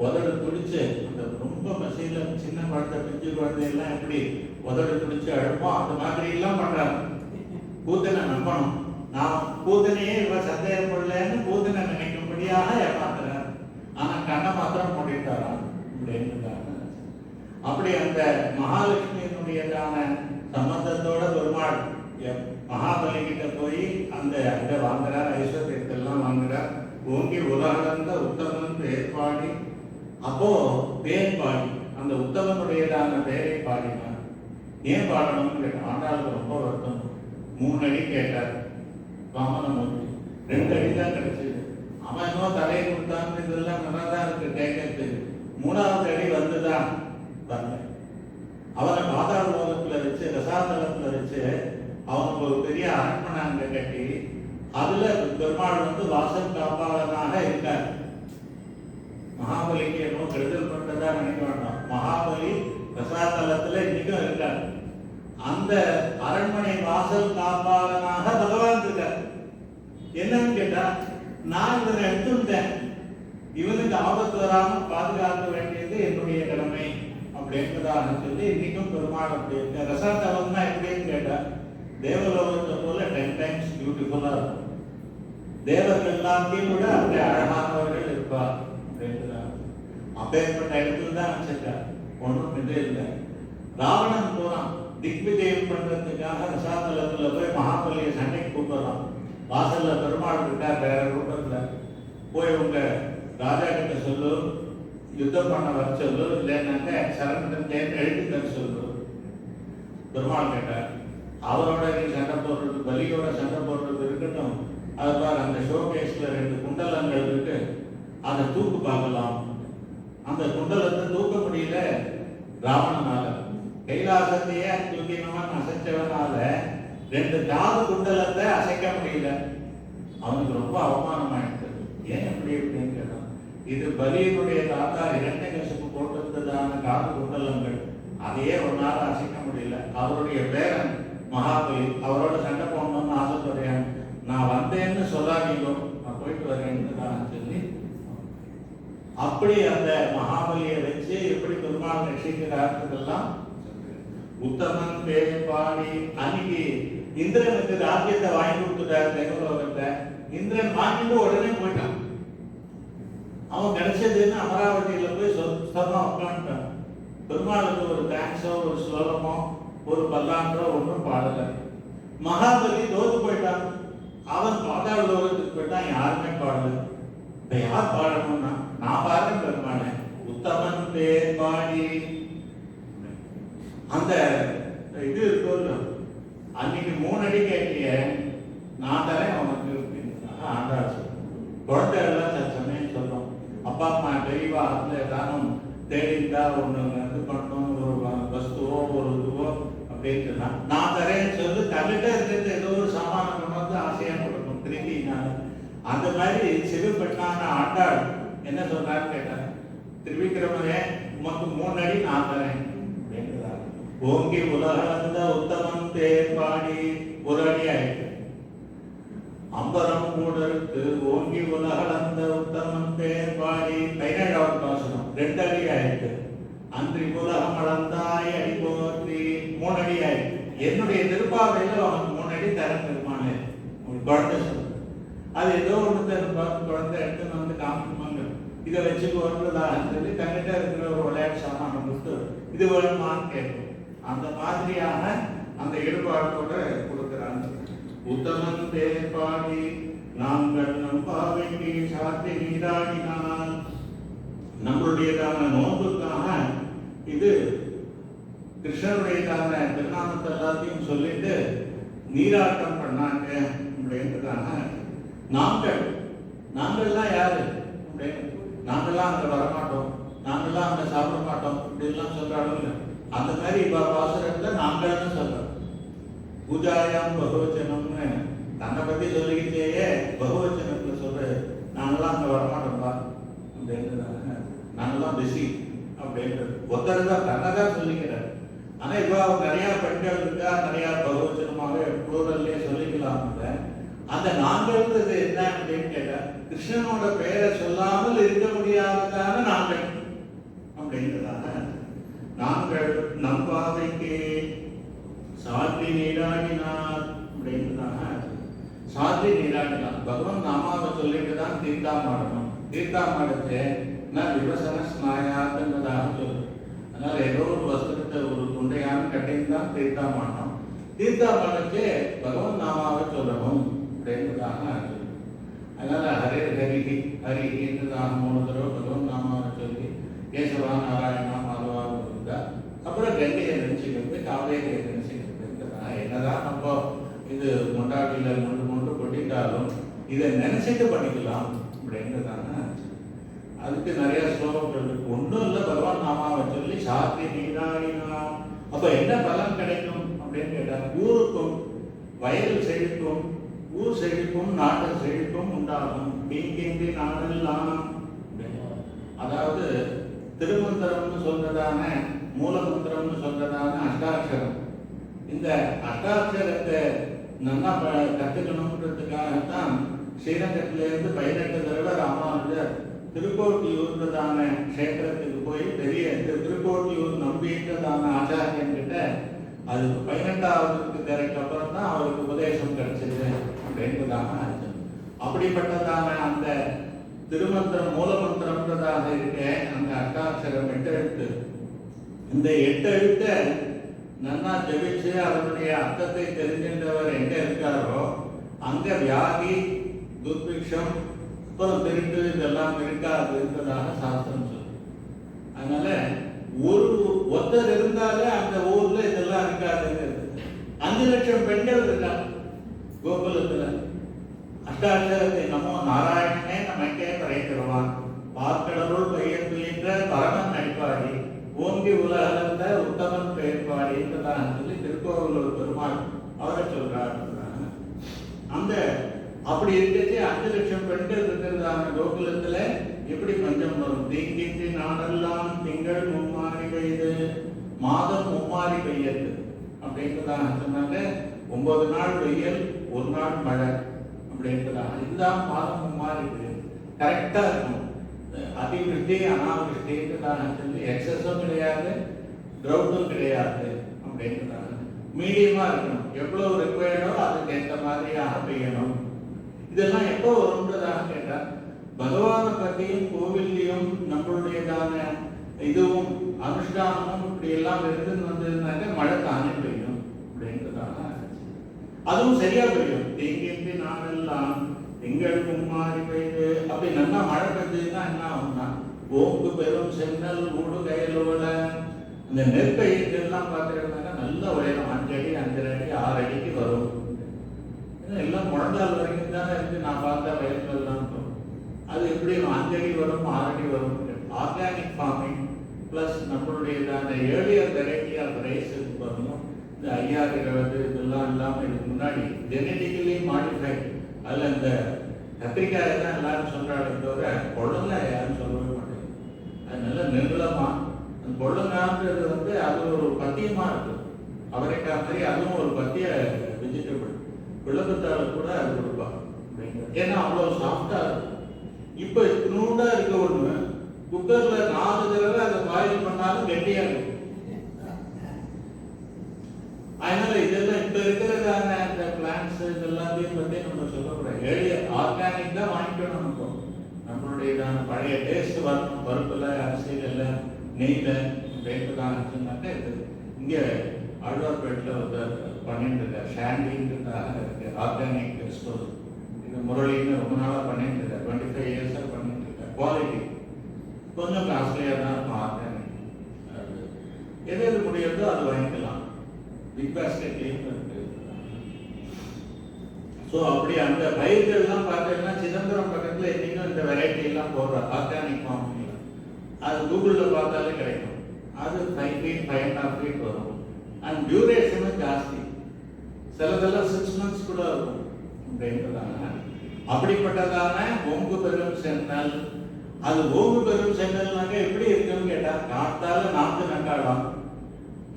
உதடு துடிச்சு, அந்த ரொம்ப பசியில சின்ன குழந்தை பிஞ்சு குழந்தையெல்லாம் எப்படி உதடு துடிச்சு அழுப்போம், அந்த மாதிரி எல்லாம் பண்றாங்க. பூத்தனை நம்பணும். நான் பூத்தனையே இவ சந்தேகப்படலன்னு பூத்தனை நினைக்கும்படியாக ஏமாத்துறார். ஆனா கண்ணை மாத்திரம் மூடிட்டாராம் அப்படின்னு. அப்படி அந்த மகாலட்சுமியினுடையதான சம்பந்தத்தோட பெருமாள் மகாபலி கிட்ட போய் அந்த இதை வாங்குறார். ஐஸ்வர்யத்தெல்லாம் வாங்குறார். ஓங்கி உலகளந்த உத்தமன் பேர் பாடி, அப்போ பேர் பாடி அந்த உத்தமனுடையதான பேரை பாடினார். ஏன் பாடணும்னு கேட்டார். ஆண்டாளுக்கு ரொம்ப வருத்தம். 3 அடி கேட்டார் வாமனமூர்த்தி. 2 அடி தான் கிடைச்சது. அவன் இன்னும் தலையை கொடுத்தான்னு இதெல்லாம் நல்லா தான் இருக்கு கேட்கறது. 3வது அடி வந்துதான் வரல. அவனை பாதாள லோகத்துல வச்சு, ரசாதலத்துல வச்சு அவனுக்கு ஒரு பெரிய அரண்மனை அங்க கட்டி அதுல பெருமாள் வாசல் காப்பாளனாக இருக்கார். மகாபலிக்கு என்னமோ கெடுதல் பண்றதா நினைக்க வேண்டாம். மகாபலி ரசாதலத்துல இன்னைக்கும் இருக்கார். அந்த அரண்மனை வாசல் காப்பாளனாக பகவான் இருக்கார். என்னன்னு கேட்டா, நான் இவனை எடுத்துட்டேன், இவனுக்கு ஆபத்து வராம பாதுகாக்க வேண்டியது என்னுடைய கடமை அப்படின்றதாக சொல்லி இன்னைக்கும் பெருமாள் அப்படி இருக்க. ரசாதலம்னா எப்படின்னு கேட்டா, தேவலோகத்தை போல 10 டைம்ஸ் பியூட்டிஃபுல்லா இருக்கும். தேவர்கள் எல்லாத்தையும் விட அப்படி அழகானவர்கள் இருப்பார் அப்படின்றாங்க. அப்பேற்பட்ட இடத்துல தான் வச்சிருக்கார். ஒன்றும் இது இல்லை. ராவணன் போறான் திக்விஜயம் பண்றதுக்காக ரசாதலத்துல போய் மகாபலியை சண்டைக்கு கூப்பிடலாம். வாசல்ல பெருமாள் இருக்கார் வேற ரூபத்துல. போய் உங்க ராஜா கிட்ட சொல்லு, யுத்தம் பண்ண வர சொல்லு, இல்லைன்னாக்க சரணன் எழுதி சொல்லு. பெருமாள் கேட்டார். அவரோட நீ சண்டை போடுறது, பலியோட சண்டை போடுறது இருக்கட்டும். அது பாரு, அந்த ஷோகேஸ்ல 2 குண்டலங்கள் இருக்கு, அதை தூக்கு பார்க்கலாம். அந்த குண்டலத்தை தூக்க முடியல ராவணனால. கைலாசத்தையே தூக்கினவன் அசைச்சவனால 2 காது குண்டலத்தை அசைக்க முடியல. அவனுக்கு ரொம்ப அவமானமாயிடுது. ஏன் எப்படி அப்படின்னு கேட்டான். இது பலியினுடைய தாத்தா இரண்யகசிபு போட்டிருந்ததான காது குண்டலங்கள், அதையே ஒரு நாள் அசைக்க முடியல. அவருடைய பேரன் மகாபலி அவரோட சண்டை போடணும்னு ஆசைப்படுறேன். நான் வந்தேன்னு சொல்லாதீங்க, நான் போயிட்டு வரேன்னு தான் சொல்லி அப்படி அந்த மகாபலியை வச்சு எப்படி பெருமாள் ரட்சிக்கிறார்ன்றதெல்லாம் உத்தமன் பேரை பாடி. அன்னைக்கு இந்திரனுக்கு ராஜ்யத்தை வாங்கி கொடுத்துட்டார் தேவலோகத்தை. இந்திரன் வாங்கிட்டு உடனே போயிட்டான். அவன் கிடைச்சதுன்னு அமராவதியில் போய் சொந்தமாக உட்காந்துட்டான். பெருமாளுக்கு ஒரு தேங்க்ஸோ ஒரு ஸ்லோகமோ ஒரு பல்லாண்டோ ஒன்றும் பாடலை. மகாபலி தோத்து போயிட்டான். அவன் பாதாள லோகத்துக்கு போயிட்டான், யாருமே பாடல. இப்போ யார் பாடணும்னா நான் பாடுறேன் பெருமாளே, உத்தமன் பேர் பாடி. அந்த இது இருக்கும், அன்னைக்கு 3 அடி கேட்டிய நான் தரேன் அவனுக்கு ஆண்டாள் சொல்லும். குழந்தைகள்லாம் சில சமயம் சொல்லும், அப்பா அம்மா தெளிவா அதில் ஏதானும் தேடிந்தா ஒன்று இது பண்ணணும், ஒரு வஸ்துவோ ஒரு இதுவோ அப்படின்னு நான் தரேன்னு சொல்லி தன்னிட்ட இருக்கிறது ஏதோ ஒரு சாமானம் கொண்டு வந்து ஆசையாக கொடுக்கணும் திரும்பி. நான் அந்த மாதிரி சிறு பெண்ணான ஆண்டாள் என்ன சொன்னான்னு கேட்டார், திருவிக்கிரமரே உமக்கு 3 அடி நான் தரேன் அப்படின்றார். ஓங்கி உலகளந்த உத்தமன் பேர் பாடி 1 அடி ஆயிட்டு. அம்பரம் கூடருக்கு ஓங்கி உலகளந்த உத்தமன் பேர் பாடி 17வது பாசனம் 2 அடி ஆயிட்டு. அன்றி உலகம் அளந்தாய் அடி போற்றி 3 அடி ஆயிட்டு. என்னுடைய திருப்பாவையில் அவனுக்கு 3 அடி தரம் பெருமானே ஒரு குழந்தை சொல்லு. அது ஏதோ ஒன்று பார்த்து குழந்தை எடுத்துன்னு வந்து காமிக்குமாங்க, இதை வச்சுக்கோன்றதான்னு சொல்லி தங்கிட்ட இருக்கிற ஒரு விளையாட்டு சாமான் கொடுத்து இது வேணுமான்னு கேட்கும். அந்த மாதிரியான அந்த ஈடுபாட்டோட கொடுக்குறாங்க. உத்தமன் பேர் பாடி நாங்கள் நம்பாவைக்கு சாத்தி நீராடினால், நம்மளுடையதான நோன்புக்காக இது கிருஷ்ணனுடையதான திருநாமத்தை எல்லாத்தையும் சொல்லிட்டு நீராட்டம் பண்ணாங்க அப்படின்றதான. நாங்கள்லாம் யாரு? நாங்கள்லாம் அங்கே வரமாட்டோம், நாங்கள்லாம் அங்கே சாப்பிட மாட்டோம் இப்படிலாம் சொல்றாங்க. அந்த மாதிரி பாசுரத்தில் நாங்கள்னு சொல்றோம். பூஜாயாம் பகவச்சனம்னு தன்னை பற்றி சொல்லிக்கிட்டேயே பகவச்சனத்தில் சொல்ற, நாங்களாம் அங்கே வரமாட்டோம்பா அப்படின்றது, நாங்களாம் பிஸி அப்படின்றது ஒருத்தர் தான் தன்னை தான் சொல்லிக்கிறார். ஆனால் இப்போ நிறையா பெண்கள் இருக்கா, நிறையா பகவச்சனமாக குளூரல்லே சொல்லிக்கலாம். அந்த நாங்கள்ன்றது என்ன அப்படின்னு கேட்டால், கிருஷ்ணனோட பெயரை சொல்லாமல் இருக்க முடியாததான நாங்கள் அப்படின்றதான. நாங்கள் நம்பாவைக்கு சாத்தி நீராடினார் அப்படின்றதான. சாத்தி நீராடினார் பகவான் நாமாவை சொல்லிட்டு தான் தீர்த்தாமாடணும். தீர்த்தாமாடத்தை நான் விவசன ஸ்நாயாதுன்றதாக சொல்லுது. அதனால ஏதோ ஒரு வஸ்திரத்தை ஒரு துண்டையான கட்டையும் தான் தீர்த்தாமாடணும். தீர்த்தாமாடத்தை பகவான் நாமாவை சொல்லணும் அப்படின்றதாக. அதனால ஹரே ஹரிஹி ஹரிஹி என்றுதான் 3 தடவை பகவான் நாமாவை சொல்லி கேசவா நாராயணா மாதவா இருந்தா. அப்புறம் கங்கையை நினைச்சுக்கிறது, காவேரியை நினைச்சுக்கிறது. என்னதான் நம்ம இது முண்டாட்டியில் முண்டு கொட்டிட்டாலும் இதை நினைச்சிட்டு பண்ணிக்கலாம் அப்படின்றதான. அதுக்கு நிறைய ஸ்லோகங்கள் இருக்கு. ஒன்றும் இல்லை, பகவான் நாமாவை சொல்லி சாத்தி நீராடினா அப்ப என்ன பலன் கிடைக்கும் அப்படின்னு கேட்டால், ஊருக்கும் வயல் செழிக்கும், ஊர் செழிக்கும், நாட்டில் செழிக்கும் உண்டாகும். நீங்கின்றி நாடெல்லாம். அதாவது திருமந்திரம்னு சொல்றதான மூலமந்திரம்னு சொல்றதான அஷ்டாட்சரம். இந்த அஷ்டாட்சரத்தை நல்லா கற்றுக்கணுன்றதுக்காகத்தான் ஸ்ரீரங்கத்திலிருந்து 18 தடவை ராமானுஜர் திருக்கோட்டியூர்ன்றதான கஷேத்திரத்துக்கு போய் பெரிய திருக்கோட்டியூர் நம்பின்றதான ஆச்சாரியன் கிட்ட அது 18வது திரைக்கு அப்புறம் தான் அவருக்கு உபதேசம் கிடைச்சது அப்படின்றதான ஆச்சு. அப்படிப்பட்டதான அந்த திருமந்திரம் மூலமந்திரம்ன்றதாக இருக்க அந்த அஷ்டாட்சரம் 8 எழுத்து. இந்த 8 எழுத்தை நன்னா ஜெபிச்சு அதனுடைய அர்த்தத்தை தெரிஞ்சின்றவர் எங்க இருக்காரோ அங்க வியாதி, துர்பிக்ஷம், அப்புறம் திருட்டு இதெல்லாம் இருக்காதுன்றதாக சாஸ்திரம் சொல்லு. அதனால ஒருத்தர் இருந்தாலே அந்த ஊர்ல இதெல்லாம் இருக்காதுன்னு. 5 லட்சம் பெண்கள் இருக்காங்க கோகுலத்துல. அஷ்டாட்சரத்தை நமோ நாராயணனே நமக்கே படைக்கிறவான், பார்க்கடலுள் பெயர் துயின்ற பரமன் நடிப்பாடி, ஓங்கி உலகளந்த உத்தமன் பெயர் பாடின்றதான் சொல்லி திருக்கோவிலூர் பெருமாள் அவரை சொல்றாரு. அந்த அப்படி இருக்கிறது 5 லட்சம் பெண்கள் இருக்கிறதான கோகுலத்துல எப்படி பஞ்சம் வரும்? தீங்கின்றி நாடெல்லாம் திங்கள் மும்மாறி பெய்து, மாதம் மும்மாறி பெய்யது அப்படின்றதாக சொன்னாங்க. 9 நாள் வெயில், 1 நாள் மழை அப்படின்றதாக. இதுதான் மாதம் மும்மாறி பெய்யுது. கரெக்டா இருக்கும். அதிவிருஷ்டி அனாவிருஷ்டின்றதாக சொல்லி எக்ஸஸும் கிடையாது, ட்ரௌட்டும் கிடையாது அப்படின்றதாக. மீடியமா இருக்கணும். எவ்வளவு ரிக்வயர்டோ அதுக்கு ஏற்ற மாதிரியாக பெய்யணும். இதெல்லாம் எப்போ வரும்ன்றதாக கேட்டால், பகவானை பற்றியும் கோவில்லையும் நம்மளுடையதான இதுவும் அனுஷ்டானமும் இப்படி எல்லாம் இருந்து வந்ததுனாக்க மழை தானே பெய்யும் அப்படின்றதான அதுவும் சரியா பெய்யும். தேங்கின்றி நாளெல்லாம் எங்களுக்கும் மாறி பெய்து அப்படி நல்லா மழை பெய்ஞ்சதுன்னா என்ன ஆகும்னா ஓங்கு பெரும் சென்னல் ஊடு கையலோட இந்த நெற்பயிர்கள்லாம் பார்த்துக்கிட்டாங்க நல்ல உயரம் 5 அடி 5.5 அடி 6 அடிக்கு வரும். எல்லாம் முழங்கால் வரைக்கும் தானே இருக்கு. நான் பார்த்த வயல்கள்லாம் அது எப்படி 5 அடி வரும் 6 அடி வரும். ஆர்கானிக் ஃபார்மிங் பிளஸ் நம்மளுடையதான ஏர்லியர் வெரைட்டி ஆஃப் ரைஸ் வரணும். இந்த 5020 இதெல்லாம் இல்லாமல் இதுக்கு முன்னாடி ஜெனட்டிக்கலி மாடிஃபைட் அதில் இந்த கத்திரிக்காயை தான் எல்லாரும் சொல்கிறாங்க தவிர கொள்ளங்காய் யாரும் சொல்லவே மாட்டேங்க. அது நல்ல நெருளமாக அந்த கொள்ளங்கான்றது அது ஒரு பத்தியமாக இருக்கும். அவரைக்காய் மாதிரி அதுவும் ஒரு பத்திய வெஜிடபிள். விளக்கத்தால கூட அது கொடுப்பாங்க. ஏன்னா அவ்வளோ சாஃப்டாக இருக்கும். இப்போ நூண்டாக இருக்க ஒன்று குக்கரில் 4 தடவை அதை பாயில் பண்ணாலும் கெட்டியாக இருக்கும். அதனால இதெல்லாம் இப்போ இருக்கிறதான இந்த பிளான்ஸ் இதெல்லாத்தையும் பற்றி நம்ம சொல்லக்கூடாது. எளிய ஆர்கானிக் தான் வாங்கிக்கணும். நம்மளுடையதான பழைய டேஸ்ட் வரணும். பருப்பில் அரிசியில் நெய்யில் வேண்டுதானாக்க இருக்குது. இங்கே ஆழ்வார்பேட்டில் பண்ணிட்டு இருக்கார். ஷாண்டின்றதாக இருக்கு ஆர்கானிக் ஸ்டோர். இது முரளின்னு ரொம்ப நாளாக பண்ணிட்டு இருக்கார். 25 இயர்ஸாக பண்ணிட்டு இருக்கார். குவாலிட்டி கொஞ்சம் காஸ்ட்லியாக தான் இருக்கும். ஆர்கானிக் எது எது முடியுதோ அது வாங்கிக்கலாம். பிக் பாஸ்கெட்லேயும் இருக்கு. ஸோ அப்படி அந்த பயிர்கள்லாம் பார்த்தீங்கன்னா சிதம்பரம் பக்கத்தில் இன்னைக்கும் இந்த வெரைட்டி எல்லாம் போடுறாங்க ஆர்கானிக் ஃபார்மிங்கில். அது கூகுளில் பார்த்தாலே கிடைக்கும். அது 5 feet 5.5 feet வரும். அண்ட் டியூரேஷனும் ஜாஸ்தி. சிலதெல்லாம் 6 months கூட இருக்கும் அப்படின்றதாங்க. அப்படிப்பட்டதான ஓங்கு பெரும் சென்னல். அது ஓங்கு பெரும் சென்னல்னாக்க எப்படி இருக்குன்னு கேட்டால் காத்தால நாட்டு நட்டாடம்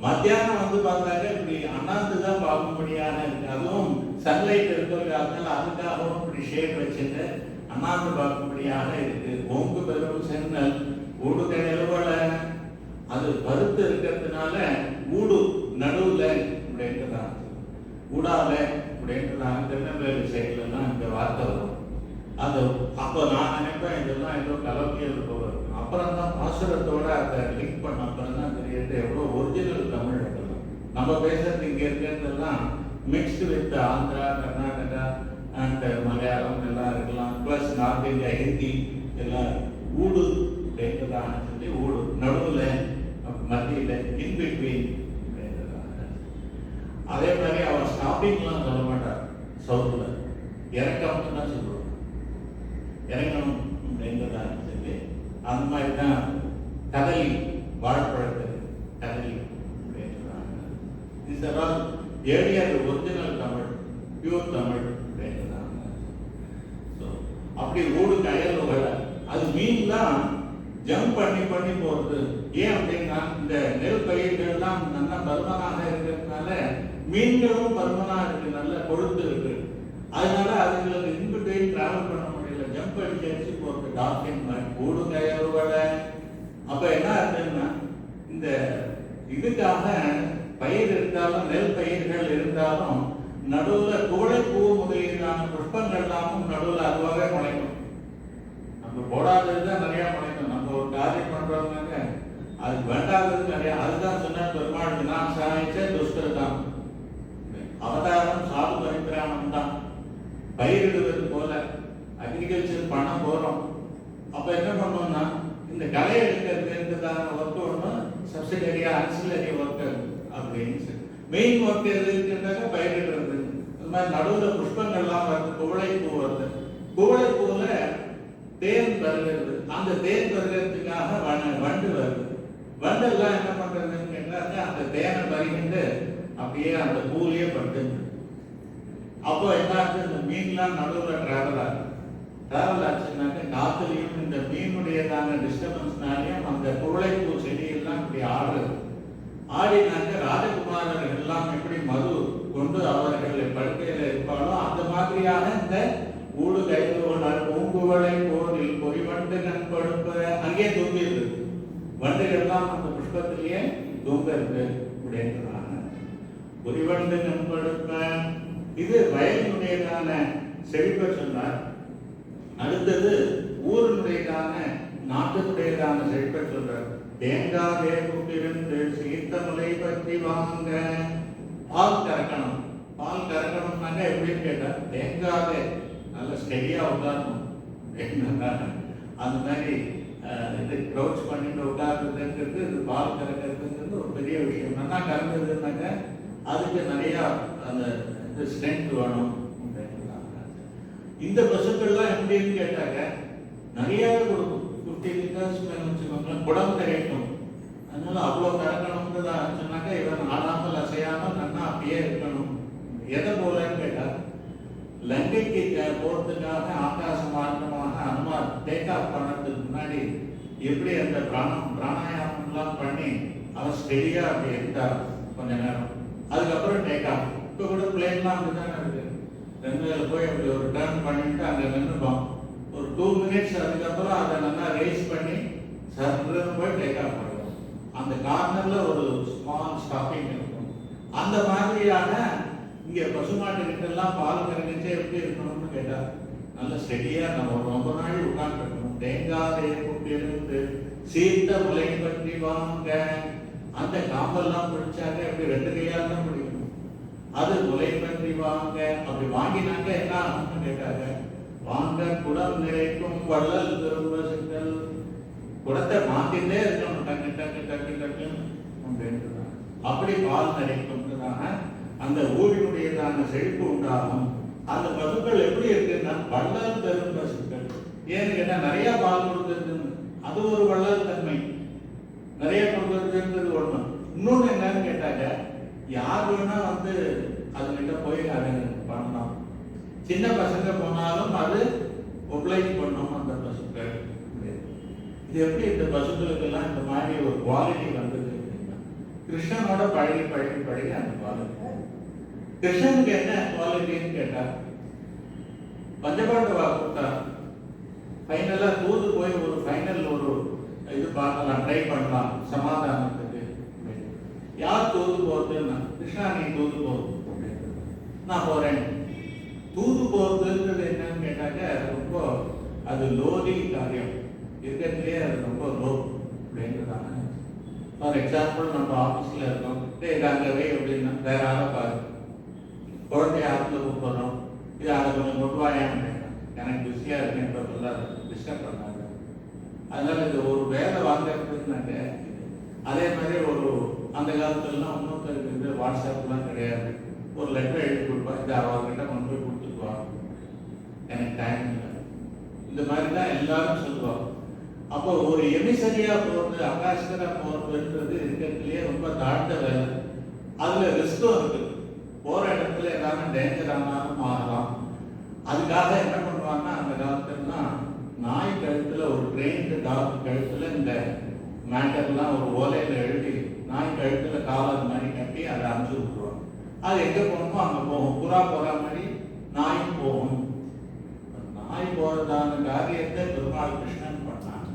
மத்தியானம் பார்த்தாக்க இப்படி அண்ணாந்து தான் பார்க்கும்படியான இருக்கு. அதுவும் சன்லைட் இருக்கிறதுனால அதுக்காகவும் இப்படி ஷேட் வச்சுட்டு அண்ணாந்து பார்க்கும்படியாக இருக்கு. ஓங்கு பெரும் சென்னல் ஊடு நிலவல அது பருத்து இருக்கிறதுனால ஊடு நடுவில் அப்படின்றதான் ஊடால அப்படின்றதான் திருநெல்வேலி சைட்லாம் இந்த வார்த்தை வரும். அது அப்போ நான் நினைப்பேன் இதெல்லாம் ஏதோ கலப்பியல் போல இருக்கும். அப்புறம் தான் பாசுரத்தோட அதை லிங்க் பண்ண அப்புறம் தான் தெரியுது எவ்வளோ ஒரிஜினல் தமிழ் இருக்கலாம். நம்ம பேசுறது இங்கே இருக்கிறதெல்லாம் mixed with Andhra Karnataka and Malayalam எல்லாம் இருக்கலாம். ப்ளஸ் நார்த் இந்தியா ஹிந்தி எல்லாம் ஊடு அப்படின்றதான சொல்லி ஊடு நடுவில் மத்தியில் இன்பிட்வீன். அதே மாதிரி அவர் ஸ்டாப்பிங்லாம் சொல்ல மாட்டார். சவுத்தில் இறக்கம்னு தான் சொல்லுவார். இறங்கணும் அப்படின்றதான சொல்லி அந்த மாதிரி தான் கதலி வாழைப்பழத்துக்கு கதலி அப்படின்றதாங்க. Is all earlier original Tamil pure Tamil அப்படின்றதாங்க. ஸோ அப்படி ஊடு கயல் வகை அது மீன் தான் ஜம்ப் பண்ணி பண்ணி போகிறது. ஏன் அப்படின்னா இந்த நெல் பயிர்கள்லாம் நல்ல பருமனாக இருக்கிறதுனால மீன்களும் பருமனாக இருக்கு, நல்ல கொழுத்து இருக்கு. அதனால அதுங்களுக்கு இன்பிட்வீன் டிராவல் பண்ண முடியல. ஜம்ப் அடிச்சு போகிறது டால்பின் மாதிரி ஊடு கயல்களை. அப்போ என்ன ஆகுதுன்னா இந்த இதுக்காக பயிர் இருந்தாலும் நெல் பயிர்கள் இருந்தாலும் நடுவில் குவளைப்பூ முதலீடான புஷ்பங்கள்லாமும் நடுவில் அதுவாகவே முளைக்கும். நம்ம போடாதது தான் நிறையா முளைக்கும். நம்ம ஒரு காரியம் பண்ணுறோம்னாக்க அது வேண்டாதது நிறையா. அதுதான் சொன்ன பெருமாள் நான் சாதிச்ச துஷ்கர்தான் அவதாரம் சாது பரிபிராணம் தான். பயிரிடுவது போல அக்ரிகல்ச்சர் பண்ண போகிறோம். அப்போ என்ன பண்ணோம்னா இந்த களை எடுக்கிறதுன்றதான ஒர்க் ஒன்று சப்சிடரியா ஆக்சிலரி ஒர்க்கர் அப்படின்னு மெயின் ஒர்க் எது இருக்குன்னாக்க பயிரிடுறது. இந்த மாதிரி நடுவில் புஷ்பங்கள்லாம் வருது, குவளைப்பூ வருது. குவளைப்பூவில் தேன் வருகிறது. அந்த தேன் வருகிறதுக்காக வண்டு வருது. வண்டெல்லாம் என்ன பண்றதுன்னு கேட்டாங்க அந்த தேனை பறிக்கிட்டு அப்படியே அந்த பூலையே படுத்துங்க. அப்போ என்ன ஆச்சு, இந்த மீன்லாம் நடுவில் டிராவல் ஆச்சுன்னாக்க காத்துலையும் இந்த மீனுடையதான டிஸ்டர்பன்ஸ்னாலையும் அந்த குவளைப்பூ செடியெல்லாம் இப்படி ஆடுறது. ஆடினாக்க ராஜகுமாரர்கள் எல்லாம் எப்படி மது கொண்டு அவர்கள் படுக்கையில் இருப்பாளோ அந்த மாதிரியான இந்த ஊடு கைதோனால் பூங்குவளை போரில் பொறிவண்டு நண்படுப்ப அங்கே தூங்கிடுது. வண்டுகள்லாம் அந்த புஷ்பத்திலேயே தூங்க இருக்கு அப்படின்றாங்க. பொறிவண்டு நண்படுப்ப இது வயலினுடையதான செழிப்ப சொன்னார். அடுத்தது ஊரினுடையதான நாட்டுடையதான செழிப்பை சொல்றார். தேங்காதே கூட்டிருந்து சீர்த்த முலை பற்றி வாங்க. பால் கறக்கணும். பால் கறக்கணும்னாங்க எப்படின்னு கேட்டா, தேங்காதே நல்ல ஸ்டெடியா உட்காரணும். அந்த மாதிரி இது க்ரௌச் பண்ணிட்டு உட்கார்றதுங்கிறது, இது பால் கறக்கிறதுங்கிறது ஒரு பெரிய விஷயம். நல்லா கறந்ததுன்னாக்க அதுக்கு நிறையா அந்த இது ஸ்ட்ரென்த் வேணும். இந்த பசுக்கள்லாம் எப்படின்னு கேட்டாக்க நிறையாவே கொடுக்கும். 50 லிட்டர்ஸ் மேலே வச்சுக்கோங்களேன், குடம் கிடைக்கும். அதனால அவ்வளோ கறக்கணும்னு சொன்னாக்க இவன் ஆடாமல் அசையாமல் நல்லா அப்படியே இருக்கணும். எதை போலன்னு கேட்டால், லங்கைக்கு போகிறதுக்காக ஆகாச மார்க்கமாக அனுமார் டேக் ஆஃப் பண்ணுறதுக்கு முன்னாடி எப்படி அந்த பிராணாயாமம்லாம் பண்ணி அவன் ஸ்டெடியாக அப்படி இருந்தார் கொஞ்ச நேரம். அதுக்கப்புறம் டேக் ஆஃப். இப்போ கூட பிளேன்லாம் அப்படி தானே இருக்குது. ரன்வேல போய் அப்படி ஒரு டர்ன் பண்ணிட்டு அங்கே நின்றுப்பான். ஒரு 2 மினிட்ஸ், அதுக்கப்புறம் அதை நல்லா ரேஸ் பண்ணி சர்ன்னு போய் டேக் ஆஃப் பண்ணுவோம். அந்த கார்னரில் ஒரு ஸ்மால் ஸ்டாப்பிங் இருக்கும். அந்த மாதிரியான இங்கே பசுமாட்டுக்கிட்டெல்லாம் பால் கறந்துச்சே எப்படி இருக்கணும்னு கேட்டால், நல்ல ஸ்டெடியாக நம்ம ரொம்ப நாள் உட்காந்துருக்கணும். தேங்காய் கூட்டிலிருந்து சீர்த்த முலை பற்றி வாங்க. அந்த காம்பெல்லாம் பிடிச்சாங்க எப்படி 2 கையால் தான் பிடிக்கணும். அது முலை பற்றி வாங்க. அப்படி வாங்கினாங்க என்ன ஆகும்னு கேட்டாங்க, வாங்க குடம் நிறைக்கும் வள்ளல் பெரும்பசுக்கள். குடத்தை மாத்திட்டே இருக்கணும், டக்கு டக்கு டக்கு டக்குன்னு அப்படின்னு. அப்படி பால் நிறைக்கும்ன்றதான அந்த ஊரினுடையதான செழிப்பு உண்டாகும். அந்த பசுக்கள் எப்படி இருக்குன்னா வள்ளல் பெரும் பசுக்கள். ஏன்னு கேட்டா நிறைய பால் கொடுக்குறது, அது ஒரு வள்ளல் தன்மை. நிறைய கொடுக்குறதுன்றது ஒண்ணு. இன்னொன்னு என்னன்னு கேட்டாக்க, யார் வேணா அதுகிட்ட போய் அதை பண்ணலாம். சின்ன பசங்க போனாலும் அது ஒப்ளைஸ் பண்ணும் அந்த பசுக்கள். இது எப்படி இந்த பசுக்களுக்கெல்லாம் இந்த மாதிரி ஒரு குவாலிட்டி வந்தது அப்படின்னா, கிருஷ்ணனோட பழகி பழகி பழகி அந்த குவாலிட்டி. கிருஷ்ணனுக்கு என்ன குவாலிட்டின்னு கேட்டா, பஞ்சபாண்டவா கூட்டா ஃபைனலா தூது போய் ஒரு ஃபைனல் ஒரு இது பார்க்கலாம், ட்ரை பண்ணலாம் சமாதானத்துக்கு. யார் தூது போறதுன்னா, கிருஷ்ணா நீ தூது போறது, நான் போறேன். தூது போறதுன்றது என்னன்னு கேட்டாக்க, ரொம்ப அது லோலி காரியம் இருக்கிறதுலே, அது ரொம்ப லோ அப்படின்றதாங்க. ஃபார் எக்ஸாம்பிள் நம்ம ஆஃபீஸில் இருக்கோம், அங்கவே அப்படின்னா வேற யாரை பாரு, குழந்தைய ஆற்றுல கூப்பிடுறோம், இது அதை கொஞ்சம் கொண்டுவாயான்னு எனக்கு பிஸியாக இருக்கேன் இப்போ சொல்லாது, டிஸ்டர்ப் பண்ணாங்க. அதனால இது ஒரு வேலை வாங்கிறதுனாக்க, அதே மாதிரி ஒரு அந்த காலத்துலலாம் இன்னொருத்தருக்கு வாட்ஸ்அப்லாம் கிடையாது. ஒரு லெட்டர் எழுதி கொடுப்பா, இது அவர்கிட்ட கொண்டு போய் கொடுத்துக்குவா, எனக்கு டைம் இல்லை, இந்த மாதிரி தான் எல்லாரும் சொல்லுவாங்க. அப்போ ஒரு எமிசரியா போகிறது, அம்பாசிடரா போகிறதுன்றது இருக்கிறதுலேயே ரொம்ப தாழ்ந்த வேலை. அதில் ரிஸ்க்கும் இருக்குது. போகிற இடத்துல ஏதாவது டேஞ்சர் ஆனாலும் ஆகலாம். அதுக்காக என்ன பண்ணுவாங்கன்னா, அந்த காலத்துலாம் நாய் கழுத்தில், ஒரு ட்ரெயின்டு டாக் கழுத்தில் இந்த மேட்டர்லாம் ஒரு ஓலையில் எழுதி நாய் கழுத்தில் காலர் மாதிரி கட்டி அதை அனுப்பிச்சு விட்டுருவாங்க. அது எங்கே போகணுமோ அங்கே போகும். புறா போகிற மாதிரி நாய் போகும். நாய் போகிறதான காரியத்தை பெருமாள் கிருஷ்ணன் பண்ணான்.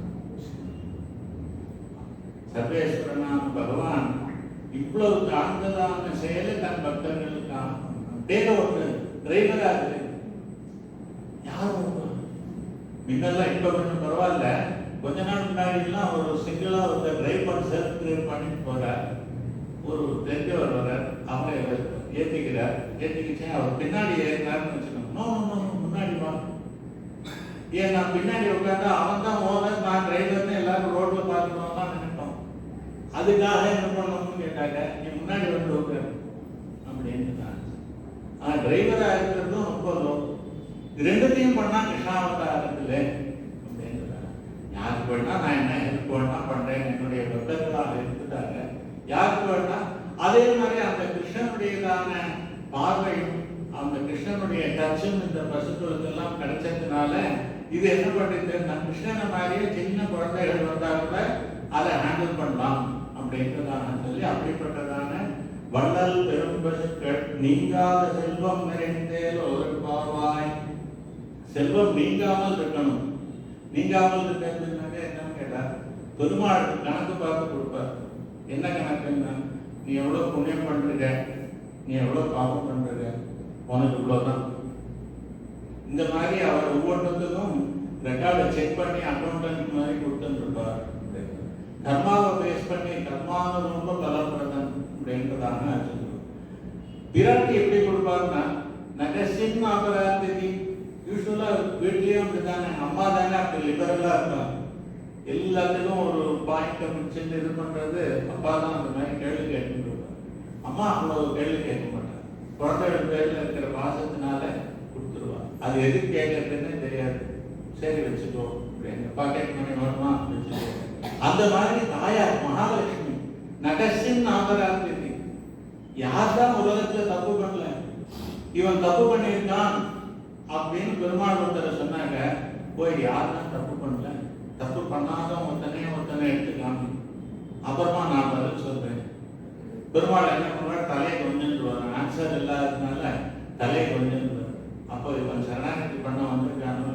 சர்வேஸ்வரனான பகவான் இவ்வளவு தாழ்ந்ததான செயலை தன் பக்தர்களுக்காக தேக ஒரு டிரைவரா இருக்கு. யாரும் முன்னெல்லாம் இப்ப கொஞ்சம் பரவாயில்ல, கொஞ்ச நாள் முன்னாடிலாம் ஒரு சிங்கிளா ஒரு டிரைவர் செல்ஃப் டிரைவ் பண்ணிட்டு போறார். ஒரு தெரிஞ்சவர் வர்றார், அவரை ஏற்றிக்கிறார். ஏற்றிக்கிச்சேன் அவர் பின்னாடி ஏறினார்னு வச்சுக்கணும். முன்னாடி வா, ஏன் நான் பின்னாடி உட்காந்தா அவன் தான் ஓனர், நான் டிரைவர்னு எல்லாரும் ரோட்ல பார்க்கணும்லாம் நினைப்போம். அதுக்காக என்ன பண்ணணும்னு கேட்டாங்க, நீ முன்னாடி வந்து உட்காரு அப்படின்னு. ஆனால் டிரைவரா இருக்கிறதும் ரொம்ப லோ. ரெண்டுத்தையும் பண்ணா கிருஷ்ணாவதாரத்துல அப்படின்னு. யாருக்கு வேணா நான் என்ன எதுக்கு வேணா பண்றேன், என்னுடைய பக்தர்களாக இருந்துட்டாங்க. யாருக்கு வேணா அதே மாதிரி அந்த கிருஷ்ணனுடையதான பார்வையும் அந்த கிருஷ்ணனுடைய டச்சும் இந்த பசுக்களுக்கு எல்லாம் கிடைச்சதுனால இது என்ன பண்ணிட்டு, கிருஷ்ணனை மாதிரியே சின்ன குழந்தைகள் வந்தா கூட அதை ஹேண்டில் பண்ணலாம் அப்படின்றதான சொல்லி, அப்படிப்பட்டதான வள்ளல் பெரும் பசுக்கள் நீங்காத செல்வம் நிறைந்தேல் ஒரு பாவாய். செல்வம் நீங்காமல் இருக்கணும். நீங்காமல் இருக்கிறதுனாக்க என்னன்னு கேட்டா, பெருமாள் கணக்கு பார்த்து கொடுப்பார். என்ன கணக்குன்னா, நீ எவ்வளவு புண்ணியம் பண்றீங்க, நீ எவ்வளவு பாவம் பண்றீங்க, உனக்கு இவ்வளவுதான். இந்த மாதிரி அவர் ஒவ்வொன்றுக்கும் ரெக்கார்டை செக் பண்ணி அக்கௌண்டன்ட் மாதிரி கொடுத்துருப்பார். கர்மாவை பேஸ் பண்ணி கர்மானது ரொம்ப பலப்பிரதம் அப்படின்றதாக சொல்லுவோம். பிராட்டி எப்படி கொடுப்பாருன்னா நகசின் அபராதி. யூஸ்வலா வீட்லயும் அப்படிதானே, அம்மா தானே அப்படி லிபரலா இருப்பாங்க. எல்லாத்துக்கும் ஒரு பாயிண்ட் முடிச்சுட்டு இது பண்றது அப்பா தான். அந்த மாதிரி கேள்வி கேட்டு அம்மா அவ்வளவு கேள்வி கேட்க மாட்டாங்க. குழந்தைகள் பேர்ல இருக்கிற பாசத்தினால கொடுத்துருவா. அது எதுக்கு கேட்கறதுன்னு தெரியாது. சரி வச்சுக்கோ அப்படின்னு பாக்கெட் மணி வேணுமா வச்சுக்கோ. அந்த மாதிரி தாயார் மகாலட்சுமி நகசின் நாகராத்தி. யார்தான் உலகத்துல தப்பு பண்ணல, இவன் தப்பு பண்ணியிருக்கான் அப்படின்னு பெருமாள் ஒருத்தரை சொன்னாங்க. போய் யாருதான் தப்பு பண்ணல, தப்பு பண்ணாதான் ஒருத்தனை எடுத்துக்காம அப்புறமா நான் பதில் சொல்றேன். பெருமாள் என்ன பண்ற, தலையை கொஞ்சம் ஆன்சர் இல்லாததுனால தலையை கொஞ்சம். அப்போ இவன் சரணாகதி பண்ண வந்திருக்கானு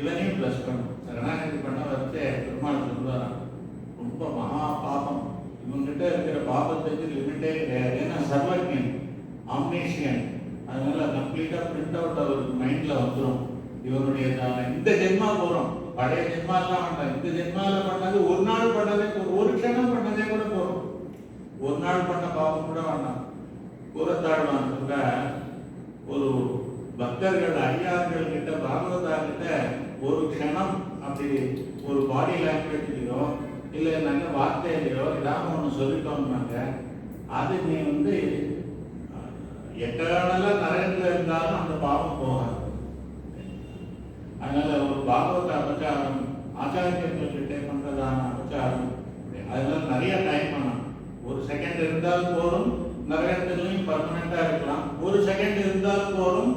இவனையும் பிளஸ் பண்ணும். சரணாகதி பண்ண வச்சு பெருமாள் சொல்லுவாராம், ரொம்ப மகா பாபம், இவங்கிட்ட இருக்கிற பாபத்துக்கு லிமிட்டே கிடையாது. ஏன்னா சர்வஜன், ஆம்னேஷியன், அதனால கம்ப்ளீட்டா பிரிண்ட் அவுட் அவருக்கு மைண்ட்ல வந்துடும். இவனுடைய இந்த ஜென்மா போறோம், பழைய ஜென்மா எல்லாம் வேண்டாம். இந்த ஜென்மால பண்ணது ஒரு நாள் பண்ணதே, ஒரு க்ஷணம் பண்ணதே கூட போறோம். ஒரு நாள் பண்ண பாவம் கூட வேண்டாம். கூறத்தாழ்வான் சொல்ற, ஒரு பக்தர்கள் அடியார்கள் கிட்ட பாகவதா கிட்ட ஒரு க்ஷணம் அப்படி ஒரு பாடி லாங்குவேஜ்லயோ இல்லை நாங்க வார்த்தையிலையோ ஏதாவது ஒன்று சொல்லிட்டோம்னாங்க, அது நீ எட்டனால நரகத்தில் இருந்தாலும் அந்த பாவம் போகாது. அதனால ஒரு பாகவத அபச்சாரம் ஆச்சாரியர்கள் கிட்டே பண்றதான அபச்சாரம், அதனால நிறைய டைம் பண்ணணும். ஒரு செகண்ட் இருந்தால் போதும், நரகத்திலையும் பர்மனண்டா இருக்கலாம். ஒரு செகண்ட் இருந்தால் போதும்,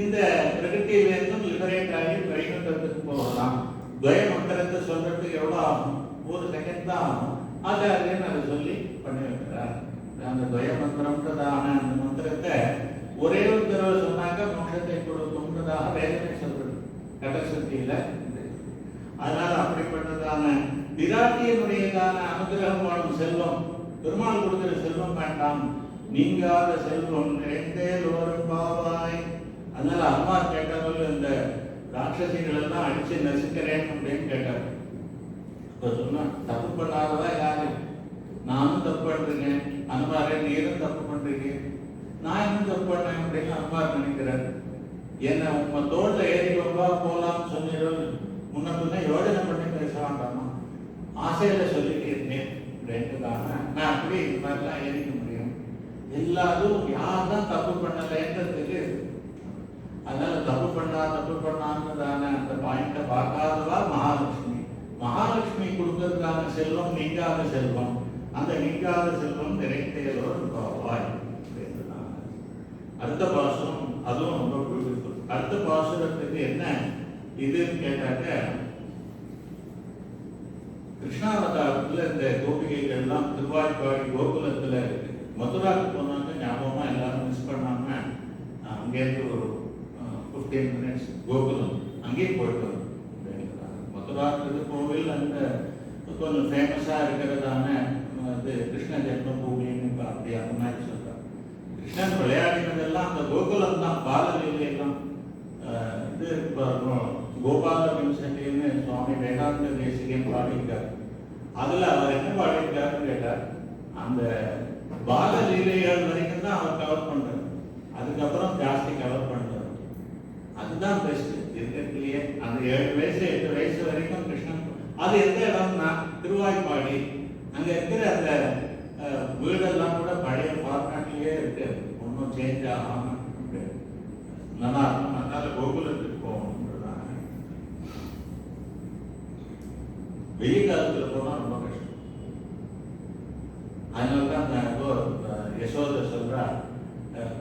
இந்த பிரகிருதியிலிருந்தும் லிபரேட் ஆகி வைகுண்டத்துக்கு போகலாம். துவய மந்திரத்தை சொல்றதுக்கு எவ்வளோ ஆகும்? ஒரு செகண்ட் தான் ஆகும். ஆச்சாரியன் அதை சொல்லி பண்ணி வைக்கிறார். அந்த துவய மந்திரம்ன்றதான அந்த மந்திரத்தை ஒரே ஒரு தடவை சொன்னாங்க மோட்சத்தை கொடுக்கும்ன்றதாக வேதனை சொல்றது கடசக்தியில. அதனால அப்படிப்பட்டதான பிராட்டியினுடையதான அனுகிரகம் வாழும் செல்வம், பெருமாள் கொடுக்கிற செல்வம் வேண்டாம், நீங்காத செல்வம் நிறைந்தேலோரும் பாவாய். அதனால அம்மா கேட்டவர்கள் இந்த ராட்சசிகள் எல்லாம் அடிச்சு நசுக்கிறேன் அப்படின்னு கேட்டார். இப்ப சொன்னா தப்பு பண்ணாதவா யாரு? நானும் தப்பு பண்றேன், அனுமாரே நீரும் தப்பு பண்றீங்க, நான் இன்னும் தப்பு பண்ணேன் அப்படின்னு அனுமார் நினைக்கிறார். என்ன உங்க தோல்ல ஏறி வம்பா போலாம்னு சொல்லிடும், முன்ன பின்ன யோஜனை பண்ணி பேச வேண்டாமா, ஆசையில சொல்லிட்டு இருந்தேன் அப்படின்றதாங்க. நான் அப்படி இந்த மாதிரிலாம் ஏறிக்க முடியும். எல்லாரும் யார் தான் தப்பு பண்ணலைன்றதுக்கு. அதனால தப்பு பண்ணான்றதான அந்த பாயிண்ட பார்க்காதவா மகாலட்சுமி. மகாலட்சுமி கொடுக்கறதுக்கான செல்வம் நீங்காத செல்வம். அந்த நீங்காத செல்வம் நிறைந்தேலோர் பாவாய். அடுத்த பாசுரம் அதுவும் ரொம்ப பிடிக்கும். அடுத்த பாசுரத்துக்கு என்ன இதுன்னு கேட்டாக்க, கிருஷ்ணாவதாரத்துல இந்த கோபிகைகள் எல்லாம் திருவாய்ப்பாடி கோகுலத்துல இருக்கு. மதுராக்கு போனாங்க, ஞாபகமா எல்லாரும் மிஸ் பண்ணாம அங்கேருந்து ஒரு 15 minutes கோகுலம் அங்கேயே போயிட்டு வரும். மதுராக்கு கோவில் அந்த கொஞ்சம் ஃபேமஸா இருக்கிறதான கிருஷ்ண ஜென்ம பூமின்னு அப்படி அந்த மாதிரி சொல்றாங்க. கிருஷ்ணன் விளையாடினதெல்லாம் அந்த கோகுலம் தான், பாலலீலையெல்லாம். இது கோபால விம்சத்தின்னு சுவாமி வேதாந்த தேசிகன் பாடியிருக்கார். அதுல அவர் என்ன பாடியிருக்காருன்னு கேட்டார், அந்த பால லீலைகள் வரைக்கும் தான் அவர் கவர் பண்றாரு, அதுக்கப்புறம் ஜாஸ்தி கவர் பண்றாரு. அதுதான் பெஸ்ட் இருக்கிறதுலயே. அந்த 7 வயசு 8 வயசு வரைக்கும் கிருஷ்ணன். அது எந்த இடம்னா திருவாய்ப்பாடி. அங்க இருக்கிற அந்த வீடெல்லாம் கூட பழைய ஃபார்மேட்லயே இருக்கு, ஒன்றும் சேஞ்ச் ஆகாம நல்லா இருக்கும். அதனால கோகுலத்துக்கு போகணுன்றதாங்க. வெயில் காலத்துல போனா ரொம்ப கஷ்டம். அதனால்தான் யசோதை சொல்றா,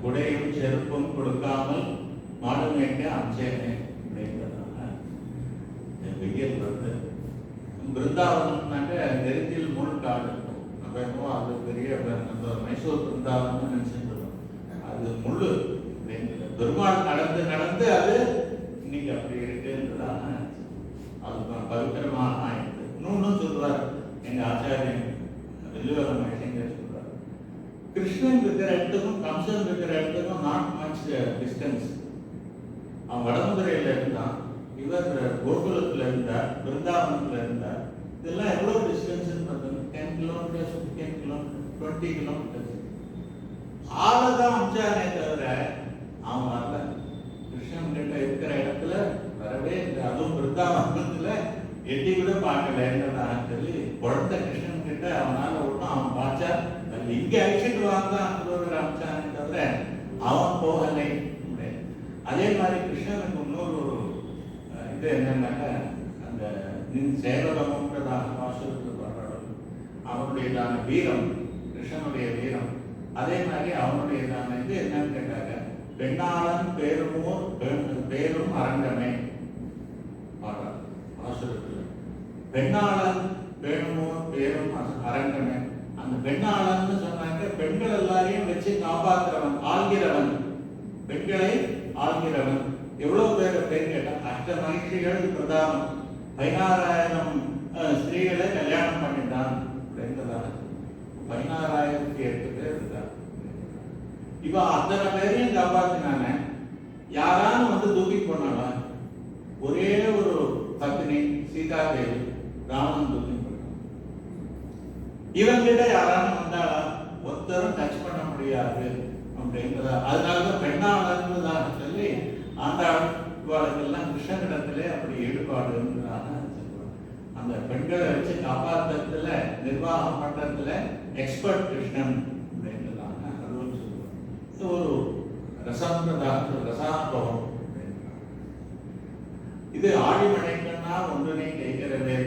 குடையும் செருப்பும் கொடுக்காமல் மாடுமேக்க அம்சேனே அப்படின்றதாங்க. வெயில் வந்து பிருந்தாவனம்னாக்க நெருங்கில் முள் காடு இருக்கும். நம்ம என்னவோ அது பெரிய நம்ம மைசூர் பிருந்தாவனம் நினைச்சுட்டு அது முள்ளு. பெருமாள் நடந்து அது இன்னைக்கு அப்படி இருக்குன்றதான அது பவித்திரமாக ஆயிடுது. இன்னொன்னும் சொல்றாரு எங்க ஆச்சாரியன் வெள்ளுவரம் சொல்றாரு, கிருஷ்ணன் இருக்கிற இடத்துக்கும் கம்சன் இருக்கிற இடத்துக்கும் நாட் மச் டிஸ்டன்ஸ். அவன் வடமதுரையில இருந்தான், இவர் கோகுலத்தில் இருந்தார், பிருந்தாவனத்தில் இருந்தார். இதெல்லாம் எவ்வளோ டிஸ்டன்ஸ்ன்னு பார்த்தோம், 10 கிலோமீட்டர்ஸ், 15 கிலோமீட்டர், 20 கிலோமீட்டர்ஸ். ஆளை தான் அமிச்சானே தவிர அவன் வரல. கிருஷ்ணன் கிட்ட இருக்கிற இடத்துல வரவே இல்லை. அதுவும் பிருந்தாவனத்தில் எட்டி கூட பார்க்கலன்னு சொல்லி குழந்தை கிருஷ்ணன் கிட்ட அவனால ஒன்றும் அவன் பார்த்தா இங்கே அழிச்சிட்டு வாங்க ஒரு அமிச்சானே தவிர அவன் போகலை. அதே மாதிரி கிருஷ்ணனுக்கு இன்னொரு இது என்னன்னாக்கா, அந்த சேவகமுன்றதான வாசகத்துக்கு வர்றவன் அவனுடையதான வீரம், கிருஷ்ணனுடைய வீரம். அதே மாதிரி அவனுடையதான இது என்னன்னு கேட்டாங்க, பெண்ணாளன் பேருமோர் பேரும் அரங்கமே பாடுறான் வாசகத்துல. பெண்ணாளன் பேணுமோர் பேரும் அரங்கமே. அந்த பெண்ணாளன்னு சொன்னாங்க, பெண்கள் எல்லாரையும் வச்சு காப்பாற்றுறவன், ஆள்கிறவன், பெண்களை ஆள்கிறவன். எவ்வளவு பேர் கேட்டா, அஷ்ட மகிழ்ச்சிகள் பிரதானம், 16,000 ஸ்திரீகளை கல்யாணம் பண்ணிட்டான். 16,008 பேர் இருந்தார். இவ அத்தனை பேரையும் காப்பாத்தினாங்க. யாராலும் வந்து தூக்கி போனாளா? ஒரே ஒரு பத்னி சீதா தேவி ராமன் தூக்கி போனான். இவங்கிட்ட யாராலும் வந்தாளா? ஒருத்தரும் டச் பண்ண முடியாது அப்படின்றதா. அதனாலதான் பெண்ணாளர்ன்றதாக சொல்லி ஆண்டாள் இவாளுக்கெல்லாம் கிருஷ்ணனிடத்திலே அப்படி ஈடுபாடுன்றதாக சொல்லுவாங்க. அந்த பெண்களை வச்சு காப்பாற்றத்துல, நிர்வாகம் பண்றதுல எக்ஸ்பர்ட் கிருஷ்ணன் அப்படின்றதாக அதுவும் சொல்லுவாங்க. இது ஒரு ரசம்ன்றதாக ரசானுபவம். இது ஆழிமழைக்கண்ணா ஒன்றினை கேட்கிறது.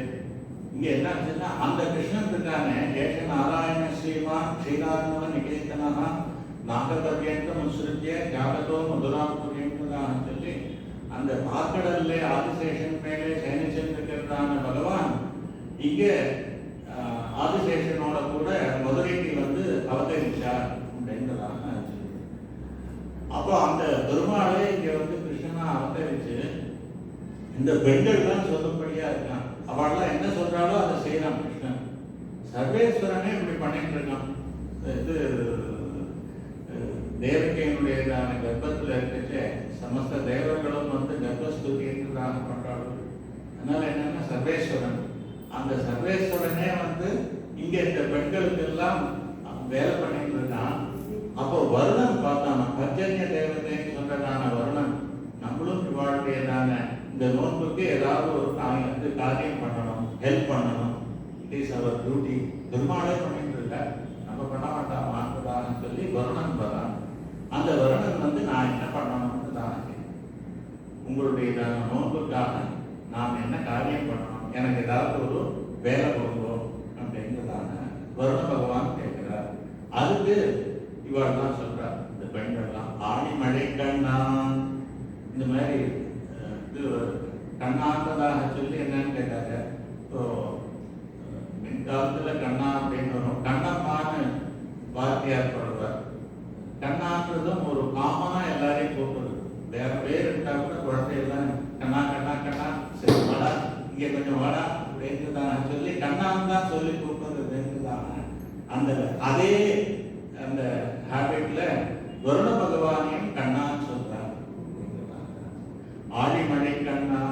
இங்க என்ன ஆச்சுன்னா, அந்த கிருஷ்ணன் இருக்கானே, ஏஷ நாராயண ஸ்ரீமான் ஸ்ரீநாத்மன் நிகேதனா நாகபர்யந்தம் உசுருத்திய ஜாகதோ மதுராபுரியன்றதாக சொல்லி அந்த பார்க்கடல்ல ஆதிசேஷன் மேலே சயனிச்சிருக்கிறதான பகவான் இங்கே ஆதிசேஷனோட கூட மதுரைக்கு வந்து அவதரிச்சார் அப்படின்றதாக. அப்போ அந்த பெருமாளை இங்க வந்து கிருஷ்ணனா அவதரிச்சு இந்த பெண்கள் தான் சொல்லும்படியா இருக்கான். அவள்லாம் என்ன சொல்றாளோ அதை செய்யறான் கிருஷ்ணன். சர்வேஸ்வரனே இப்படி பண்ணிட்டு இருக்கான். இது தேவகியனுடையதான கர்ப்பத்தில் இருக்கச்சே சமஸ்த தேவர்களும் வந்து கர்ப்பஸ்துதி என்றுதாக பண்றாலும். அதனால என்னன்னா சர்வேஸ்வரன், அந்த சர்வேஸ்வரனே வந்து இங்க இந்த பெண்களுக்கு எல்லாம் வேலை பண்ணிட்டு இருக்கான். அப்போ வருணன் பார்த்தானா, பர்ஜன்ய தேவதைன்னு சொல்றதான வருணன், நம்மளும் இவாளுடையதான இந்த நோன்புக்கு ஏதாவது ஒரு காரியம் பண்ணணும், ஹெல்ப் பண்ணணும். It is our duty. பெருமாளே பண்ணிட்டு இருக்க, நம்ம பண்ண மாட்டாமான்றதாக சொல்லி வருணன் வரான். அந்த வருணன் வந்து நான் என்ன பண்ணணும்னு தான் உங்களுடைய நோன்புக்காக நாம் என்ன காரியம் பண்ணணும், எனக்கு ஏதாவது ஒரு வேலை கொடுக்கும் அப்படிங்கிறதான வருண பகவான் கேட்கிறார். அதுக்கு இவள் தான் சொல்றார், இந்த பெண்கள்லாம் ஆழிமழை கண்ணான் இந்த மாதிரி இது கண்ணான்றதாக சொல்லி என்னன்னு கேட்டாங்க. ஸோ மின்காலத்தில் கண்ணா அப்படின்னு வரும். கண்ணம்மான்னு வார்த்தையார் படுவார். கண்ணான்றதும் ஒரு காமனா எல்லாரையும் கூப்பிடுது. வேற பேர் இருந்தா கூட குழந்தையெல்லாம் கண்ணா கண்ணா கண்ணா சரி வாடா இங்கே கொஞ்சம் வாடா அப்படின்றதான சொல்லி கண்ணான்னு தான் சொல்லி கூப்பிடுறதுன்றதான அந்த அதே அந்த ஹேபிட்ல வருண பகவானையும் கண்ணான்னு சொல்றார். ஆழிமழை கண்ணா,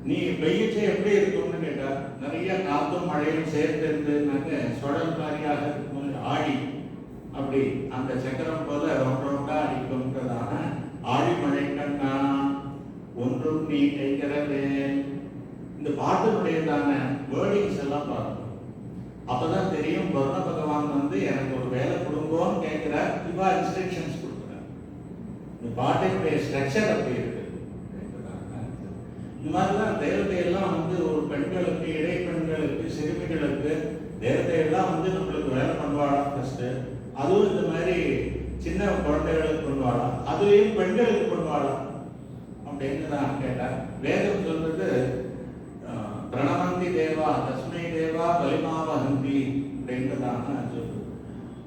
நீ பெய்யச்சே எப்படி இருக்கும்னு கேட்டா, நிறைய காத்தும் மழையும் சேர்த்து இருந்துனாக்க சுழல் மாதிரியாக இருக்கும். ஆழி அப்படி அந்த சக்கரம் போல ரவுண்டா அடிக்கும்ன்றதான ஆழிமழை கண்ணா ஒன்றும் நீ கைக்கிறவே. இந்த பாட்டினுடையதான வேர்டிங்ஸ் எல்லாம் பார்க்கணும். அப்பதான் தெரியும் வருண பகவான் வந்து எனக்கு ஒரு வேலை கொடுங்கோன்னு கேட்கிறார். இவா இன்ஸ்ட்ரக்ஷன்ஸ் கொடுக்குறார். இந்த பாட்டினுடைய ஸ்ட்ரக்சர் அப்படி இருக்கு. இந்த மாதிரிலாம் தேவதையெல்லாம் வந்து ஒரு பெண்களுக்கு, இடை பெண்களுக்கு, சிறுமிகளுக்கு தேவதையெல்லாம் வந்து நம்மளுக்கு வேலை பண்ணுவாளா ஃபர்ஸ்ட். அதுவும் இந்த மாதிரி சின்ன குழந்தைகளுக்கு பண்ணுவாளா, அதுலேயும் பெண்களுக்கு பண்ணுவாளா அப்படின்னு நான் கேட்டேன். வேதம் சொல்றது பிரணவந்தி தேவா தஸ்மை தேவா பலிமாவஹந்தி அப்படின்றதாக சொல்லுது.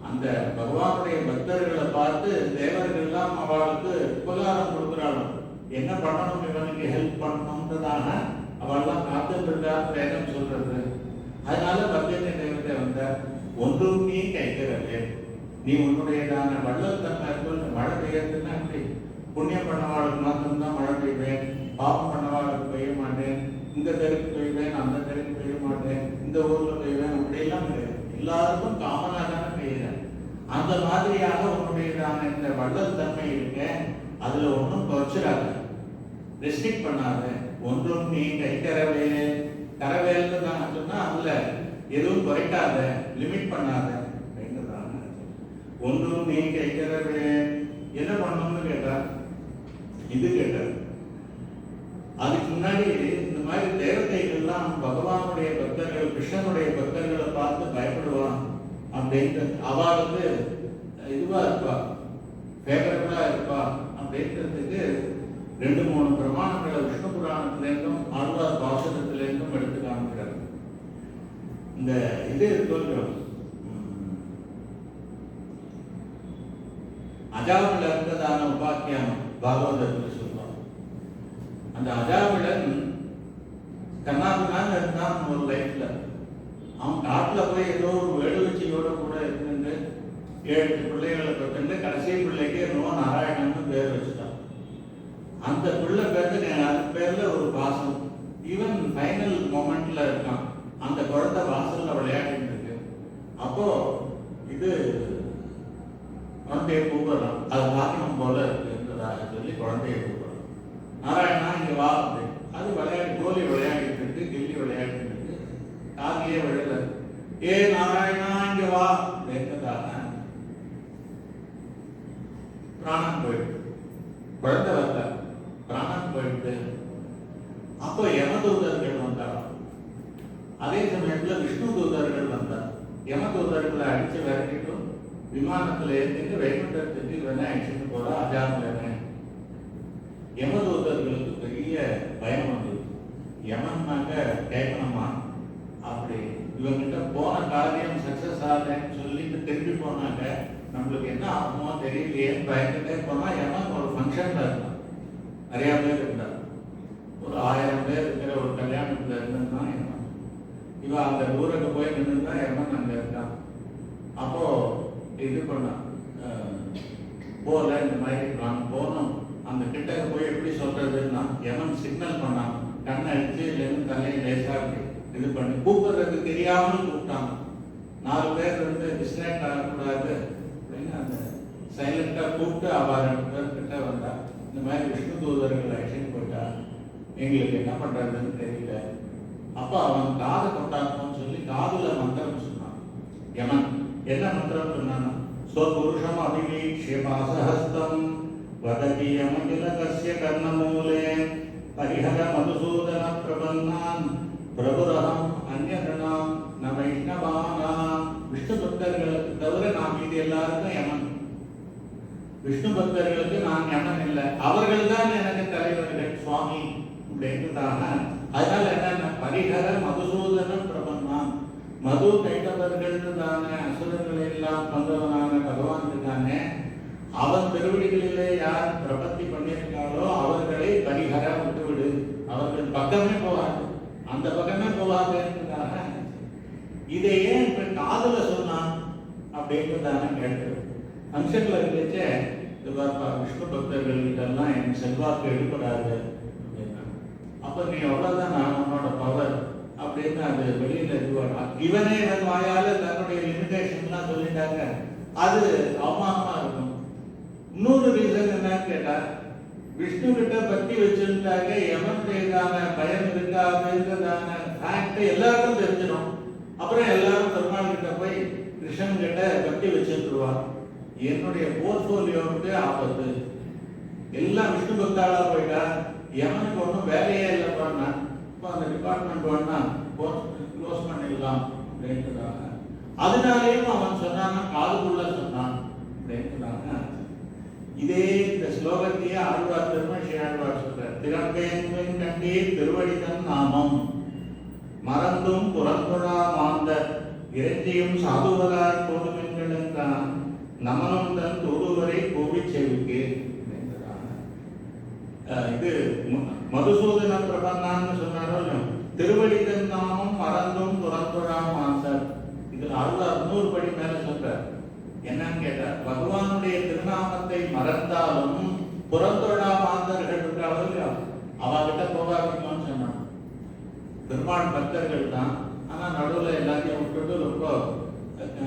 அந்த பகவானுடைய பக்தர்களை பார்த்து தேவர்கள்லாம் அவளுக்கு உபகாரம் கொடுக்குறாளும், என்ன பண்ணணும், இவனுக்கு ஹெல்ப் பண்ணணும்ன்றதாக அவள்லாம் காத்துட்டு இருக்கான்னு வேதம் சொல்றது. அதனால பர்ஜன்ய தேவதை வந்த ஒன்றும் நீ கைக்கிறது, நீ உன்னுடையதான வள்ளல் தன்மை மழை பெய்யறதுன்னா அப்படி புண்ணியம் பண்ணவாளுக்கு மாத்திரம்தான் மழை பெய்வேன் பாவம் பண்ணவாளுக்கு பெய்ய மாட்டேன், இந்த தெருக்கு பெய்வேன், அந்த தெருக்கு பெய்ய மாட்டேன், இந்த ஊர்ல பெய்வேன், அப்படியெல்லாம் கிடையாது. எல்லாருக்கும் காமனாக தானே பெய்யுறேன். அந்த மாதிரியாக உன்னுடையதான இந்த வள்ளல் தன்மை இருக்க, அதுல ஒன்றும் குறைச்சிடாத, ரெஸ்ட்ரிக்ட் பண்ணாத. ஒன்றும் நீ கைக்கரவேல், கரவேல்னு தான் சொன்னா அதுல எதுவும் குறைக்காத, லிமிட் பண்ணாத. ஒன்றும் நீ கைக்கரவேல் என்ன பண்ணணும்னு கேட்டா, இது கேட்டார். அதுக்கு முன்னாடி இந்த மாதிரி தேவதைகள்லாம் பகவானுடைய பக்தர்கள், கிருஷ்ணனுடைய பக்தர்களை பார்த்து பயப்படுவான் அப்படின்ட்டு, அவளுக்கு இதுவா இருப்பா, ஃபேவரபிளா இருப்பா அப்படின்றதுக்கு 2-3 பிரமாணங்களை விஷ்ணு புராணத்திலேருந்தும் ஆழ்வார் பாசுரத்திலேருந்தும் எடுத்து காமிக்கிறார். இந்த இது கொஞ்சம் அஜாமில் இருந்ததான உபாக்கியானம் பாகவதத்தில் சொல்றோம். அந்த அஜாமிலன் கண்ணாபின்னான்னு இருந்தான் ஒரு லைஃப்ல. அவன் காட்டுல போய் ஏதோ ஒரு வேடுவச்சியோட கூட இருந்து 7 பிள்ளைகளை பெற்று கடைசி பிள்ளைக்கு நோ நாராயணன் பேர் வச்சுட்டான். அந்த பிள்ளை பேருக்கு அது பேர்ல ஒரு பாசம். ஈவன் ஃபைனல் மொமெண்ட்ல இருக்கான். அந்த குழந்தை வாசல்ல விளையாடிட்டு இருக்கு. அப்போ இது குழந்தைய கூப்பிடலாம், அதை பார்க்கணும் போல இருக்குன்றதாக சொல்லி குழந்தைய கூப்பிடலாம். நாராயணா இங்க வா அப்படின்னு. அது விளையாடி கோலி விளையாடிட்டு இருக்கு, கில்லி விளையாடிட்டு இருக்கு, காதிலே விழல. ஏ நாராயணா இங்க வா அப்படின்றதாக பிராணம் போயிட்டு, குழந்தை வரல, பிராணம் போயிட்டு. அப்போ யமதூதர்கள் வந்தார். அதே சமயத்துல விஷ்ணு தூதர்கள் வந்தார். யமதூதர்களை அடிச்சு விரட்டிட்டும் விமானத்துல ஏற்றிட்டு வைகுண்டத்துக்கு வேணா அடிச்சுட்டு போறா அஜாமிலனை. யமதூதர்களுக்கு பெரிய பயம் வந்தது. யமன்னாக்க கேட்கணுமா, அப்படி இவங்கிட்ட போன காரியம் சக்சஸ் ஆகலன்னு சொல்லிட்டு திரும்பி போனாங்க, நம்மளுக்கு என்ன ஆகுமோ தெரியலையேன்னு பயந்துட்டே போனா யமன் ஒரு ஃபங்க்ஷன்ல இருந்தான். நிறைய பேர் இருந்தார். ஒரு 1000 பேர் இருக்கிற ஒரு கல்யாணத்துல இருந்தான் யமன். இவன் அந்த ஊருக்கு போய் நின்றுதான் யமன் அங்க இருக்கான். அப்போ இது பண்ணான், போல இந்த மாதிரி நான் போனோம். அந்த கிட்ட போய் எப்படி சொல்றதுன்னா யமன் சிக்னல் பண்ணான், கண்ணை அடிச்சு இல்லைன்னு தலையை லேசா இது பண்ணி கூப்பிடுறது தெரியாமல் கூப்பிட்டாங்க. 4 பேர் வந்து டிஸ்ட்ராக்ட் ஆகக்கூடாது அப்படின்னு அந்த சைலண்டா கூப்பிட்டு அவ 2 பேர் கிட்ட வந்தா. இந்த மாதிரி விஷ்ணு தூதர்கள் ஆக்ஷன் போயிட்டா, எங்களுக்கு என்ன பண்றதுன்னு தெரியல. அப்போ அவன் காதை கொண்டாடணும்னு சொல்லி காதுல மந்திரம் சொன்னான். யமன் என்ன மந்திரம் சொன்னான்? ஸ்வபுருஷம் அபிவீக்ஷ்ய பாசஹஸ்தம் வததி யமகிலகஸ்ய கர்ணமூலே பரிஹர மதுசூதன பிரபன்னான் பிரபுரஹம் அந்யதனாம் ந வைஷ்ணவானாம். விஷ்ணு பக்தர்களுக்கு தவிர நாம் இது எல்லாருக்கும் யமன். விஷ்ணு பக்தர்களுக்கு நான் யமன் இல்லை, அவர்கள் தான் எனக்கு தலைவர்கள் சுவாமி அப்படின்றதாக. அதனால என்ன, பரிஹர மதுசூதன பிரபன்னான், மது கைத்தவர்கள் தானே அசுரங்களை எல்லாம் கொண்டவனான பகவான் இருக்கானே, அவன் திருவடிகளிலே யார் பிரபத்தி பண்ணியிருக்காளோ அவர்களை பரிஹர விட்டுவிடு, அவர்கள் பக்கமே போவாங்க, அந்த பக்கமே போவாங்கன்றதாக. இதை ஏன் இப்ப காதுல சொன்னான் அப்படின்றதான கேட்கிறது. ஃபங்க்ஷன்ல இருந்துச்சே விஷ்ணு பக்தர்கள் கிட்டெல்லாம் என் செல்வாக்கு எடுப்படாது அப்படின்னா, அப்ப நீ அவ்வளவுதான் நான் உன்னோட பவர் அப்படின்னு அது வெளியில இதுவாடா. இவனே இவன் வாயால தன்னுடைய லிமிடேஷன்லாம் சொல்லிட்டாங்க, அது அவமானமா இருக்கும். இன்னொரு ரீசன் என்னன்னு கேட்டா, விஷ்ணு கிட்ட பக்தி வச்சிருந்தாங்க, யமனுடையதான பயம் இருக்காதுன்றதான ஃபேக்ட் எல்லாருக்கும் தெரிஞ்சிடும். அப்புறம் எல்லாரும் பெருமாள் கிட்ட போய் கிருஷ்ணன் கிட்ட பக்தி வச்சிருந்துருவான். என்னுடைய போர்ட்போலியோவுக்கு ஆபத்து. எல்லாம் விஷ்ணு பக்தாளா போயிட்டா யமனுக்கு ஒன்றும் வேலையே இல்லை பண்ணா. இப்போ அந்த டிபார்ட்மெண்ட் வேணா க்ளோஸ் பண்ணிடலாம் அப்படின்றாங்க. அதனாலேயும் அவன் சொன்னான்னா காதுக்குள்ள சொன்னான் அப்படின்றாங்க. இதே இந்த ஸ்லோகத்தையே ஆழ்வார் திருமணி ஆழ்வார் சொல்றார். திறம்பேன் கண்டீர் திருவடிதன் நாமம் மறந்தும் புறந்துழா மாந்தர் இறைஞ்சியும் சாதுவரார் போதுமென்கள் என்றான் நமனும் தன் தூதுவரை கோவி செவிக்கு. இது மதுசூதன பிரபன்னான்னு சொன்னாரோ திருவடிதன் நாமம் மறந்தும் புறந்துழா மாந்தர். இதுல ஆழ்வார் 100 படி மேல சொல்றார். என்னன்னு கேட்டா, பகவானுடைய திருநாமத்தை மறந்தாலும் புறந்தொழா மாந்தர்கள் இருக்கார்கள், அவர்கிட்ட பெருமாள் பக்தர்கள் தான். ஆனால் நடுவில் எல்லாத்தையும் விட்டுட்டு ரொம்ப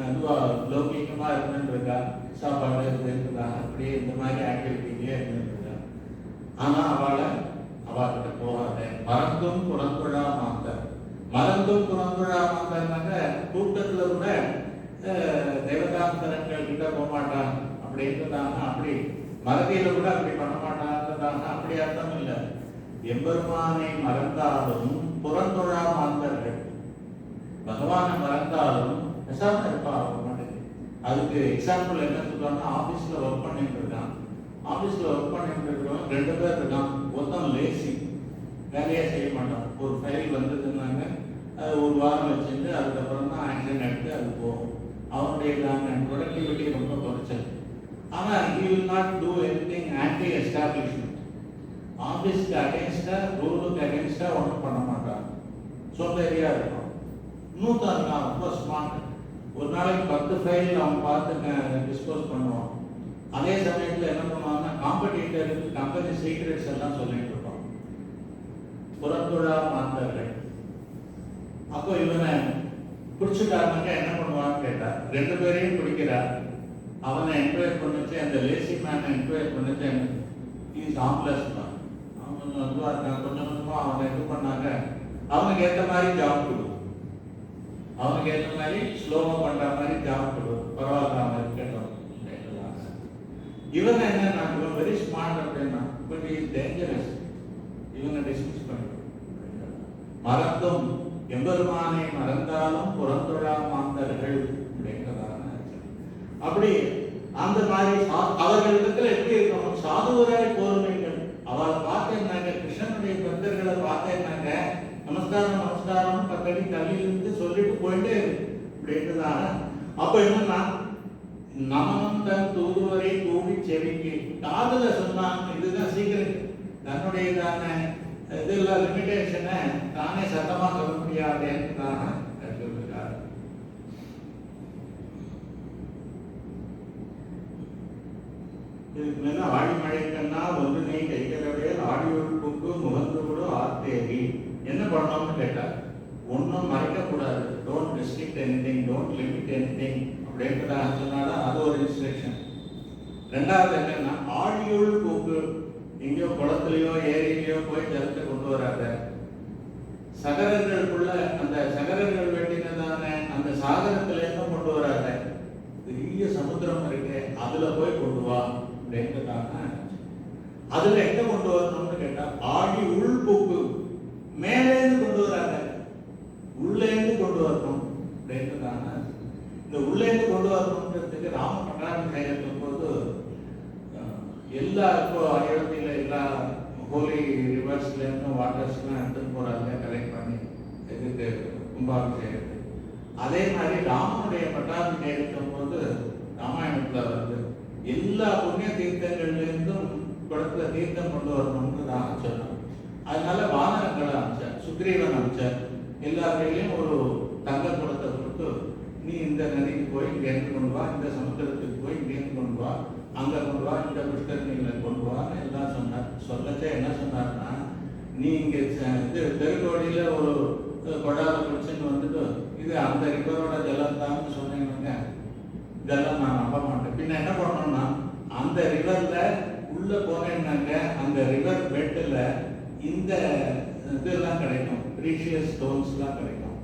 இதுவாக லௌகிகமாக இருந்துருக்கா, சாப்பாடு இருக்குதா, அப்படியே இந்த மாதிரி ஆக்டிவிட்டிலேயே இருந்துருக்கா. ஆனால் அவள்கிட்ட போகாத. மறந்தும் புறந்துழா மாந்தர். மறந்தும் புறந்துழா மாந்தர்னாக்க கூட்டத்தில் கூட தேவதாந்தரங்கள் கிட்ட போக மாட்டான் அப்படின்றதாங்க. அப்படி மறதியில கூட அப்படி பண்ண மாட்டான்றதாங்க. அப்படி அர்த்தம் இல்லை. எம்பெருமானை மறந்தாலும் புறந்துழா மாந்தர்கள். பகவானை மறந்தாலும் பேசாம இருப்பா மாட்டேங்குது. அதுக்கு எக்ஸாம்பிள் என்ன சொல்றாங்கன்னா, ஆபீஸ்ல ஒர்க் பண்ணிட்டு இருக்கான். ஆபீஸ்ல ஒர்க் பண்ணிட்டு இருக்கிறோம், 2 பேர் இருக்கான். ஒருத்தன் லேசி, வேலையே செய்ய மாட்டான். ஒரு ஃபைல் வந்ததுன்னாங்க அது 1 வாரம் வச்சுட்டு அதுக்கப்புறம் தான் ஆக்ஷன் எடுத்து அது போகும். அவனுடைய ப்ரொடக்டிவிட்டி ரொம்ப குறைச்சல். ஆனால் he will not do anything anti establishment. ஆபீஸ்க்கு அகேன்ஸ்டா, ரூலுக்கு அகேன்ஸ்டா ஒன்றும் பண்ண மாட்டான். சோம்பேறியா இருக்கும். இன்னொருத்தான் இருக்கான், ரொம்ப ஸ்மார்ட். ஒரு நாளைக்கு 10 ஃபைல் அவன் பார்த்து டிஸ்போஸ் பண்ணுவான். அதே சமயத்தில் என்ன பண்ணுவாங்கன்னா, காம்படிட்டருக்கு கம்பெனி சீக்ரெட்ஸ் எல்லாம் சொல்லிட்டு இருப்பான். புறத்துழா மாந்தர்கள். அப்போ இவனை பிடிச்சிட்டாருனாக்கா என்ன பண்ணுவான்னு கேட்டா, 2 பேரையும் பிடிக்கிறார். அவனை என்கொயர் பண்ணிச்சு, அந்த லேசி மேனை என்கொயர் பண்ணிச்சு. இஸ் ஆம்லெஸ் தான். அவன் கொஞ்சம் இதுவாக இருக்கான். கொஞ்சம் கொஞ்சமாக அவனை இது பண்ணாங்க. அவனுக்கு ஏற்ற மாதிரி ஜாப் கொடு, அவனுக்கு ஏற்ற மாதிரி ஸ்லோவாக பண்ணுற மாதிரி ஜாப் கொடு, பரவாயில்ல அவன் கேட்டோம். இவன் என்ன, இவன் வெரி ஸ்மார்ட் அப்படின்னா, பட் இஸ் டேஞ்சரஸ். இவனை டிஸ்மிஸ் பண்ணிடும். மறந்தும் எம்பெருமானை மறந்தாலும் புறந்துழா மாந்தர்கள் அப்படின்றதான. அப்படி அந்த மாதிரி அவர்களிடத்துல எப்படி இருக்கணும், சாதுவராய் போர்மைகள். அவளை பார்த்தேன்னாங்க, கிருஷ்ணனுடைய பக்தர்களை பார்த்தேன்னாங்க, நமஸ்காரம் நமஸ்காரம் 10 அடி தள்ளியிலிருந்து சொல்லிட்டு போயிட்டே இருக்கு அப்படின்றதான. அப்ப என்னன்னா, நமனம் தன் தூதுவரை கூவி செவிக்கு காதுல சொன்னாங்க. இதுதான் சீக்கிரம். தன்னுடைய தானே இதெல்லாம் லிமிடேஷனை தானே சத்தமா சொல்ல முடியாதுன்றதான சொல்லிருக்காரு. இதுக்கு மேல ஆடி மழைக்கன்னா ஒன்று நீ கைகளவே ஆடியோடு கொண்டு முகந்து கூட ஆத்தேவி. என்ன பண்ணணும்னு கேட்டா, ஒன்றும் மறைக்கக்கூடாது. Don't restrict anything, don't limit anything அப்படின்றதாக சொன்னாலும் அது ஒரு இன்ஸ்ட்ரக்ஷன். 2வது என்னன்னா, ஆடியோள் போக்கு. எங்கேயோ குளத்துலையோ ஏரியிலையோ போய் ஜலத்தை கொண்டு வராத. சகரங்களுக்குள்ள அந்த சகரங்கள் வெட்டினதான அந்த சாகரத்திலேருந்து கொண்டு வராத. பெரிய சமுத்திரம் இருக்கு, அதுல போய் கொண்டு வா அப்படின்றதான. அதுல எங்க கொண்டு வரணும்னு கேட்டா, ஆடி உள் போக்கு. மேலேருந்து கொண்டு வராத, உள்ளேருந்து கொண்டு வரணும் அப்படின்றதான. இந்த உள்ளேருந்து கொண்டு வரணுன்றதுக்கு ராம பட்டாரம் செய்யறதும் போது எல்லா இப்போ அயோத்தியில எல்லா ஹோலி ரிவர்ஸ்ல இருந்து வாட்டர்ஸ்லாம் எடுத்துட்டு போறாங்க, கலெக்ட் பண்ணி இதுக்கு கும்பாபிஷேகத்துக்கு. அதே மாதிரி ராமனுடைய பட்டாபிஷேகம் போது ராமாயணத்துல வந்து எல்லா புண்ணிய தீர்த்தங்கள்ல இருந்தும் குளத்துல தீர்த்தம் கொண்டு வரணும்னு நான் சொன்னேன். அதனால வாகனங்களை அமைச்சார், சுக்ரீவன் அமைச்சார். எல்லா கையிலையும் ஒரு தங்க குளத்தை கொடுத்து, நீ இந்த நதிக்கு போய் இங்கேருந்து கொண்டு வா, இந்த சமுத்திரத்துக்கு போய் இங்கேருந்து கொண்டு வா, அங்க கொண்டு வா, இந்த புஷ்கரணிகளை கொண்டு வான்னு எல்லாம் சொன்னார். சொல்லச்சே என்ன சொன்னார்னா, நீ இங்க இது தெருக்கோடியில ஒரு கொடால குடிச்சுன்னு வந்துட்டு இது அந்த ரிவரோட ஜலம் தான் சொன்னீங்க, இதெல்லாம் நான் நம்ப மாட்டேன். பின்ன என்ன பண்ணோம்னா, அந்த ரிவர்ல உள்ள போனேன்னாங்க, அந்த ரிவர் பெட்டில் இந்த இதெல்லாம் கிடைக்கும், ப்ரீஷியஸ் ஸ்டோன்ஸ்லாம் கிடைக்கும்.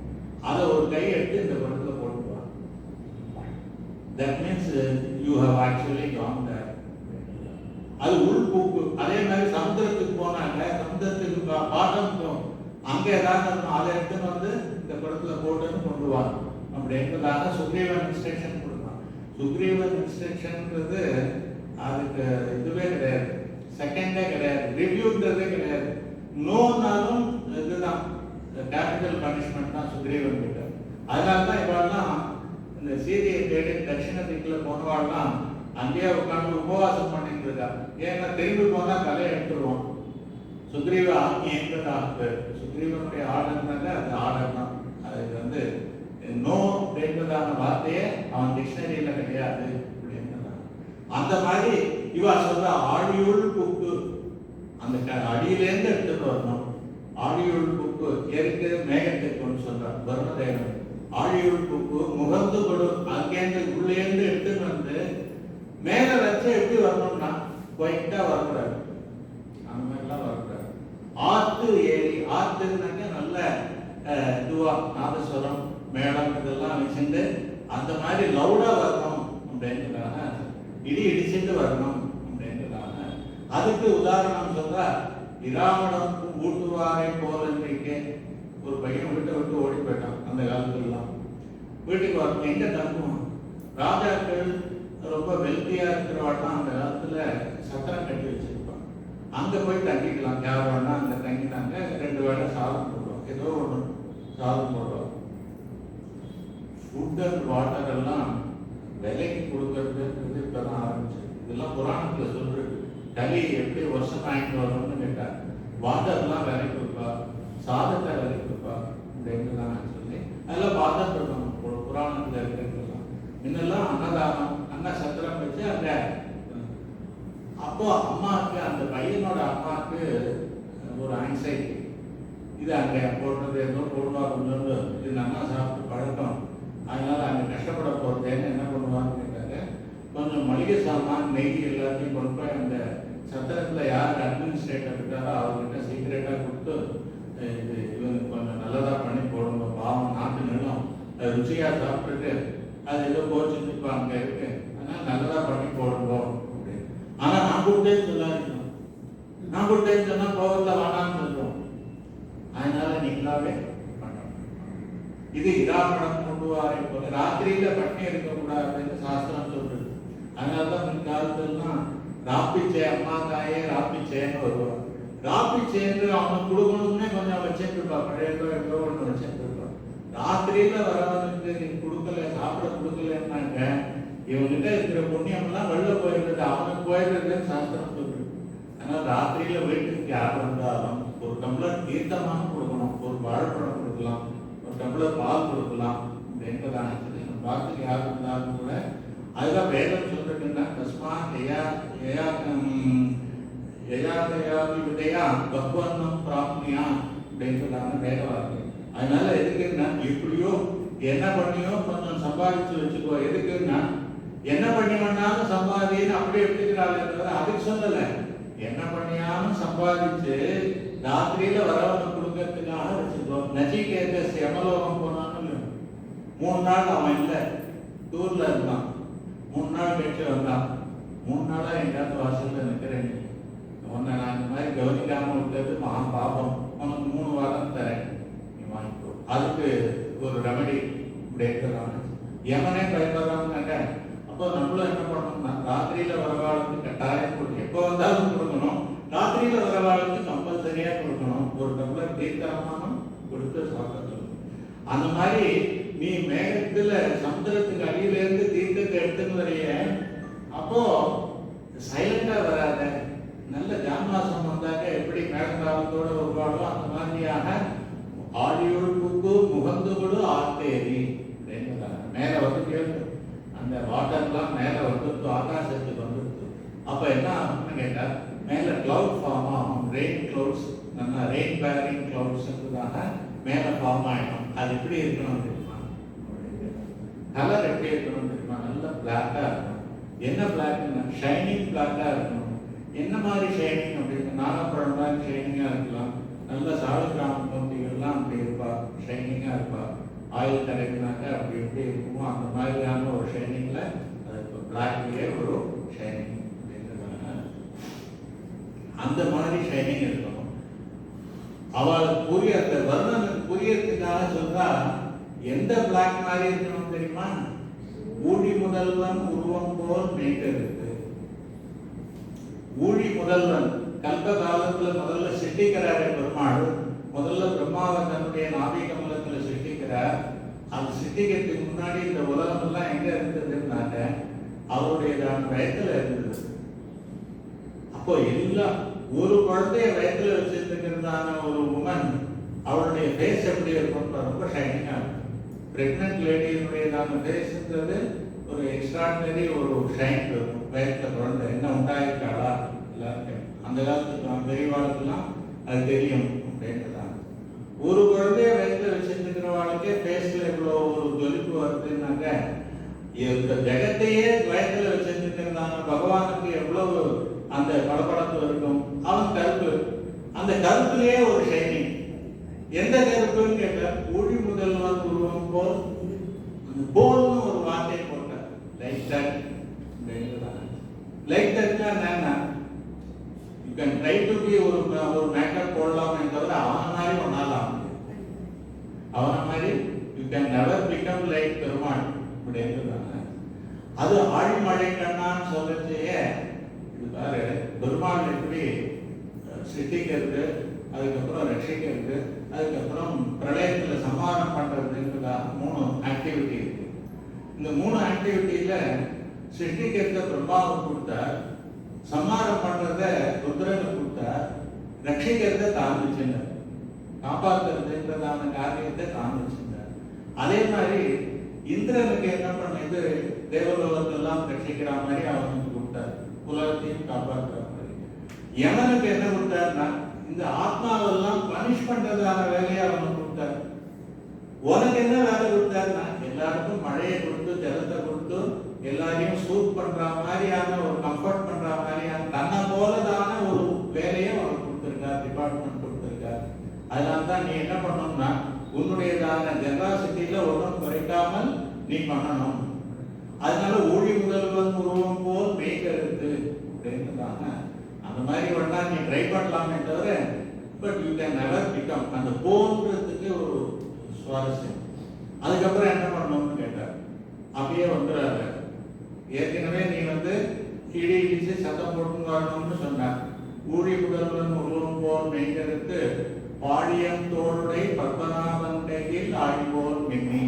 அதை ஒரு கை எடுத்து இந்த படத்துல போட்டுவாங்க. That means you have actually gone there. அது உள் பூக்கு. அதே மாதிரி சமுத்திரத்துக்கு போனாங்க, சமுத்திரத்துக்கு பாட்டம் அங்கே ஏதாவது அதை எடுத்துன்னு வந்து இந்த படத்துல போட்டுன்னு கொண்டு வா அப்படின்றதாக சுக்ரீவன் இன்ஸ்ட்ரக்ஷன் கொடுப்பான். சுக்ரீவன் இன்ஸ்ட்ரக்ஷன்ன்றது அதுக்கு இதுவே கிடையாது, செகண்டே கிடையாது, ரிவ்யூன்றதே கிடையாது. நோனாலும் இதுதான் கேபிட்டல் பனிஷ்மெண்ட் தான் சுக்ரீவன் கிட்ட. அதனால தான் இவெல்லாம் இந்த சீதையை தேடி தட்சிண திக்கில் போனவாள்லாம் அங்கேயே உட்காந்து உபவாசம் பண்ணிட்டு இருக்கா. ஏன்னா திரும்பி போனா தலையை எடுத்துடுவோம். சுக்ரீவ ஆக்கி என்பதாக சுக்ரீவனுடைய ஆர்டர்னால அந்த ஆர்டர் தான். அது வந்து நோ அப்படின்றதான வார்த்தையே அவன் டிக்ஷனரியில கிடையாது அப்படின்றதான். அந்த மாதிரி இவா சொல்ற ஆடியுள் புக்கு, அந்த அடியிலேருந்து எடுத்துட்டு வரணும். ஆடியுள் புக்கு உப்பு எருக்கு மேகத்துக்கு ஒன்று சொல்றார் வருணதேவன். ஆழியுள் உப்பு முகந்து கொடு அங்கேருந்து உள்ளேந்து எடுத்துன்னு வந்து மேல வச்சு எப்படி வரணும்னா குவைட்டா வரக்கூடாது, அந்த மாதிரிலாம் வரக்கூடாது. ஆத்து ஏரி, ஆத்துனாக்க நல்ல இதுவா நாதஸ்வரம் மேளம் இதெல்லாம் வச்சுட்டு அந்த மாதிரி லவுடா வரணும் அப்படிங்கிறதாக, இடி இடிச்சுட்டு வரணும் அப்படிங்கிறதாக. அதுக்கு உதாரணம் சொல்றா, இராவணம் ஊட்டுவாரை போல இன்றைக்கு ஒரு பையன் வீட்டை விட்டு ஓடி போயிட்டான். அந்த காலத்துலலாம் வீட்டுக்கு வரணும் எங்க தங்குவான்? ராஜாக்கள் ரொம்ப வெல்த்தியா இருக்கிறவாட்டம் அந்த காலத்துல சத்திரம் கட்டி வச்சிருப்பான். அங்க போய் தங்கிக்கலாம், யார் வேணா அங்க தங்கினாங்க. 2 வேளை சாதம் போடுவோம், ஏதோ ஒன்று சாதம் போடுவோம். ஃபுட் அண்ட் வாட்டர் எல்லாம் விலைக்கு கொடுக்கறது இப்பதான் ஆரம்பிச்சு. இதெல்லாம் புராணத்துல சொல்றது. களி எப்படி வருஷம் வாங்கிட்டு வரணும்னு கேட்டா வாட்டர்லாம் விலை கொடுப்பா, சாதத்தை விலை கொடுப்பா அப்படின்னுதான் சொல்லி அதெல்லாம் பார்த்துட்டு இருக்கோம். புராணத்துல இருக்கிறதுலாம் முன்னெல்லாம் அன்னதானம் அன்ன சத்திரம் வச்சு அங்க. அப்போ அம்மாவுக்கு அந்த பையனோட அம்மாவுக்கு ஒரு ஆங்ஸைட்டி, இது அங்கே போடுறது ஏதோ போடுவா கொஞ்சோண்டு, இது நல்லா சாப்பிட்டு பழக்கம், அதனால அங்கே கஷ்டப்பட போகிறதேன்னு என்ன பண்ணுவான்னு கேட்டாங்க. கொஞ்சம் மளிகை சாமான் நெய் எல்லாத்தையும் கொண்டு போய் அந்த சத்திரத்தில் யார் அட்மினிஸ்ட்ரேட்டர் இருக்காரோ அவர்கிட்ட சீக்கிரட்டாக கொடுத்து இது இவங்க கொஞ்சம் நல்லதாக பண்ணி போடுங்க, பாவம் நாட்டு நிலம் ருச்சியாக சாப்பிட்டுட்டு அது ஏதோ கோச்சுட்டு இப்போ அங்கே இருக்கு, அதனால் நல்லதாக பண்ணி போடுங்க அப்படின்னு. ஆனால் நான் கொடுத்தேன்னு சொல்லாதீங்க, நான் கொடுத்தேன்னு சொன்னால் கோவத்தில் வேணான்னு சொல்லுவோம். அதனால நீங்களாவே பண்ணணும். இது இராவணம் கொண்டுவாரை போல ராத்திரியில பட்டினி இருக்கக்கூடாதுன்னு சாஸ்திரம் சொல்றது. அதனாலதான் முன்காலத்துலாம் ராப்பிச்சே அம்மா தாயே ராப்பிச்சேன்னு வருவான். ராப்பிச்சேன்னு அவனுக்கு கொடுக்கணும்னே கொஞ்சம் வச்சுருப்பா, பழையதோ எவ்வளோ ஒன்று வச்சுருப்பா. ராத்திரியில வரவனுக்கு நீ கொடுக்கல, சாப்பிட கொடுக்கலன்னாங்க இவங்கிட்ட இருக்கிற புண்ணியம்லாம் வெளில போயிடுறது, அவனுக்கு போயிடுறதுன்னு சாஸ்திரம் சொல்றது. அதனால ராத்திரியில வீட்டுக்கு யார் வந்தாலும் ஒரு டம்ளர் தீர்த்தமாக கொடுக்கணும், ஒரு வாழைப்பழம் கொடுக்கலாம், ஒரு டம்ளர் பால் கொடுக்கலாம் அப்படின்றதான பார்த்துக்கு யார் இருந்தாலும் கூட. அதுதான் வேதம் சொல்றதுன்னா தஸ்மா எயாதயாவி விதையா பகவன்னம் பிராப்தியா அப்படின்றதான வேத வார்த்தை. அதனால எதுக்குன்னா எப்படியோ என்ன பண்ணியோ கொஞ்சம் சம்பாதிச்சு வச்சுக்கோ. எதுக்குன்னா என்ன பண்ணி வேணாலும் சம்பாதின்னு அப்படியே எடுத்துக்கிறாள் தவிர அதுக்கு சொல்லலை. என்ன பண்ணியாலும் சம்பாதிச்சு ராத்திரியில வரவனை கொடுக்கறதுக்காக வச்சுக்கோ. நச்சிகேத யமலோகம் போனான்னு 3 நாள் அவன் இல்லை, டூர்ல இருந்தான். 3 நாள் கழிச்சு வந்தான். 3 நாளா எங்காவது வாசல்ல நிற்கிறேன், உன்னை நான் இந்த மாதிரி கவனிக்காம விட்டது மகா பாபம், உனக்கு 3 வாரம் தரேன், நீ வாங்கிக்கோ. அதுக்கு ஒரு ரெமடி இப்படி இருக்கிறான். யமனே பயப்படுறாங்க. அப்போ நம்மளும் என்ன பண்ணணும்னா ராத்திரியில வரவாளுக்கு கட்டாயம் கொடுக்கணும், எப்போ வந்தாலும் கொடுக்கணும். ராத்திரியில வரவாளுக்கு கம்பல்சரியா கொடுக்கணும். ஒரு டம்ளர் தீர்த்தமானம் கொடுத்து சாப்பிடணும். அந்த மாதிரி நீ மேகத்துல சமுத்திரத்துக்கு அடியில இருந்து தீர்த்தத்தை எடுத்துன்னு வரைய, அப்போ சைலண்டா வராத. நல்ல ஜான்மாசம் வந்தாக்க எப்படி மேகந்தாளத்தோட வருவாளோ அந்த மாதிரியாக ஆடியோடு புக்கு முகந்து கொடு ஆத்தேரி அப்படிங்கிறாங்க. மேல வந்து கேள்வி அந்த வாட்டர்லாம் மேல வந்துட்டு ஆகாசத்துக்கு வந்துடுது. அப்ப என்ன ஆகும்னு கேட்டா மேல கிளவுட் ஃபார்ம் ஆகும். ரெயின் கிளவுட்ஸ், நம்ம ரெயின் பேரிங் கிளவுட்ஸ்ன்றதாக மேல ஃபார்ம் ஆகிடும். அது எப்படி இருக்கணும் தெரியுமா? கலர் எப்படி இருக்கணும் தெரியுமா? நல்ல பிளாக்கா இருக்கணும். என்ன பிளாக்னா ஷைனிங் பிளாக்கா இருக்கணும். என்ன மாதிரி ஷைனிங் அப்படின்னு நாகப்பழம் தான் ஷைனிங்கா இருக்கலாம். நல்ல சாலக்கிராம பந்திகள்லாம் அப்படி இருப்பா, ஷைனிங்கா இருப்பா. ஆயில் கரைக்குனாக்கா அப்படி எப்படி இருக்குமோ அந்த மாதிரியான ஒரு ஷைனிங்ல அது பிளாக்லயே ஒரு ஷைனிங் அப்படின்றதுனால அந்த மாதிரி ஷைனிங் இருக்கணும். அவளுக்கு புரிய அந்த வர்ணனுக்கு புரியறதுக்காக சொல்றா. எந்த பிளாக் மாதிரி இருக்கணும் தெரியுமா? ஊழி முதல்வன் உருவம் போல் மேய்க்கிறது. ஊழி முதல்வன் கல்ப காலத்துல முதல்ல சிருஷ்டிக்கிறாரே பெருமாள். முதல்ல பிரம்மாவை தன்னுடைய நாபி கமலத்துல சிருஷ்டிக்கிறார். அது சிருஷ்டிக்கிறதுக்கு முன்னாடி இந்த உலகம் எல்லாம் எங்க இருந்ததுன்னாக்க அவருடைய வயத்துல இருந்தது. அப்போ எல்லாம் ஒரு குழந்தைய வயத்துல வச்சிருக்கிறதான ஒரு உமன் அவருடைய ஃபேஸ் எப்படி இருக்கும்? ரொம்ப ஷைனிங்கா இருக்கும். பிரெக்னன்ட் லேடியினுடையதான ஃபேஸ்ன்றது ஒரு எக்ஸ்ட்ராடினரி ஒரு ஷைன் இருக்கும். வயத்துல குழந்தை என்ன உண்டாயிருக்காளா எல்லாருக்கும் அந்த காலத்துக்கு பெரியவாளுக்கெல்லாம் அது தெரியும் அப்படின்றதான். ஒரு குழந்தைய வயிற்றுல வச்சிருக்கிறவாளுக்கே ஃபேஸ்ல இவ்வளோ ஒரு ஜொலிப்பு வருதுன்னாக்க இந்த ஜெகத்தையே வயிற்றுல வச்சிருக்கிறதான பகவானுக்கு எவ்வளவு அந்த படபடப்பு இருக்கும். அவன் கருப்பு, அந்த கருப்புலயே ஒரு ஷைனிங். எந்த கருப்புன்னு கேட்ட ஒளி முதல்வன் உருவம் போல் போல்னு ஒரு வார்த்தை போட்டார். Like that. லைக் தட்னா என்னன்னா you can try to be ஒரு மேக்கப் போடலாமே தவிர அவன மாதிரி ஒன்னால ஆக முடியாது. அவன மாதிரி you can never become like Perumal அப்படின்றாங்க. அது ஆழிமழை கண்ணான்னு சொல்லச்சேயே இது பாரு, பெருமாள் எப்படி சிருஷ்டிக்கிறது, அதுக்கப்புறம் ரட்சிக்கிறது, அதுக்கப்புறம் பிரளயத்தில் சமாதானம் பண்றதுன்றதா 3 ஆக்டிவிட்டி இருக்கு. இந்த 3 ஆக்டிவிட்டியில சிருஷ்டிக்கிறத பிரம்மாவுக்கு கொடுத்தார், சம்ஹாரம் பண்றத ருத்ரனுக்கு கொடுத்தார், ரட்சிக்கிறத தான் வச்சிருந்தார், காப்பாற்றுறதுன்றதான காரியத்தை தான் வச்சிருந்தார். அதே மாதிரி இந்திரனுக்கு என்ன பண்ணது, தேவலோகத்தெல்லாம் ரட்சிக்கிற மாதிரி அவனுக்கு கொடுத்தார், உலகத்தையும் காப்பாற்றுற மாதிரி. யமனுக்கு என்ன கொடுத்தாருன்னா இந்த ஆத்மாவெல்லாம் பனிஷ் பண்றதான வேலையை அவனுக்கு கொடுத்தார். உனக்கு என்ன வேலை கொடுத்தாருன்னா எல்லாருக்கும் மழையை கொடுத்து ஜலத்தை கொடுத்து எல்லாரையும் சூட் பண்ற மாதிரியான ஒரு கம்ஃபர்ட் பண்ற மாதிரியான தன்னை போலதான ஒரு வேலையை அவனுக்கு கொடுத்திருக்கார், டிபார்ட்மெண்ட் கொடுத்திருக்கார். அதனால தான் நீ என்ன பண்ணணும்னா உன்னுடையதான ஜெனராசிட்டியில ஒன்றும் குறைக்காமல் நீ பண்ணணும். அதனால ஒளி முதல்வன் உருவம் போல் மேய்கருத்து அப்படின்றதாங்க. அந்த மாதிரி வேணா நீ ட்ரை பண்ணலாமே தவிர but you can never become. அந்த போன்றதுக்கு ஒரு சுவாரஸ்யம். அதுக்கப்புறம் என்ன பண்ணணும்னு கேட்டார். அப்படியே வந்துடுறாரு. ஏற்கனவே நீ இடி இடிச்சு சத்தம் போட்டு வரணும்னு சொன்னார். ஊழி முதல்வன் உருவம் போல் மேய்கருத்து பாடியம் தோளுடை பத்மநாபன் கையில் ஆடி போல் மின்னி.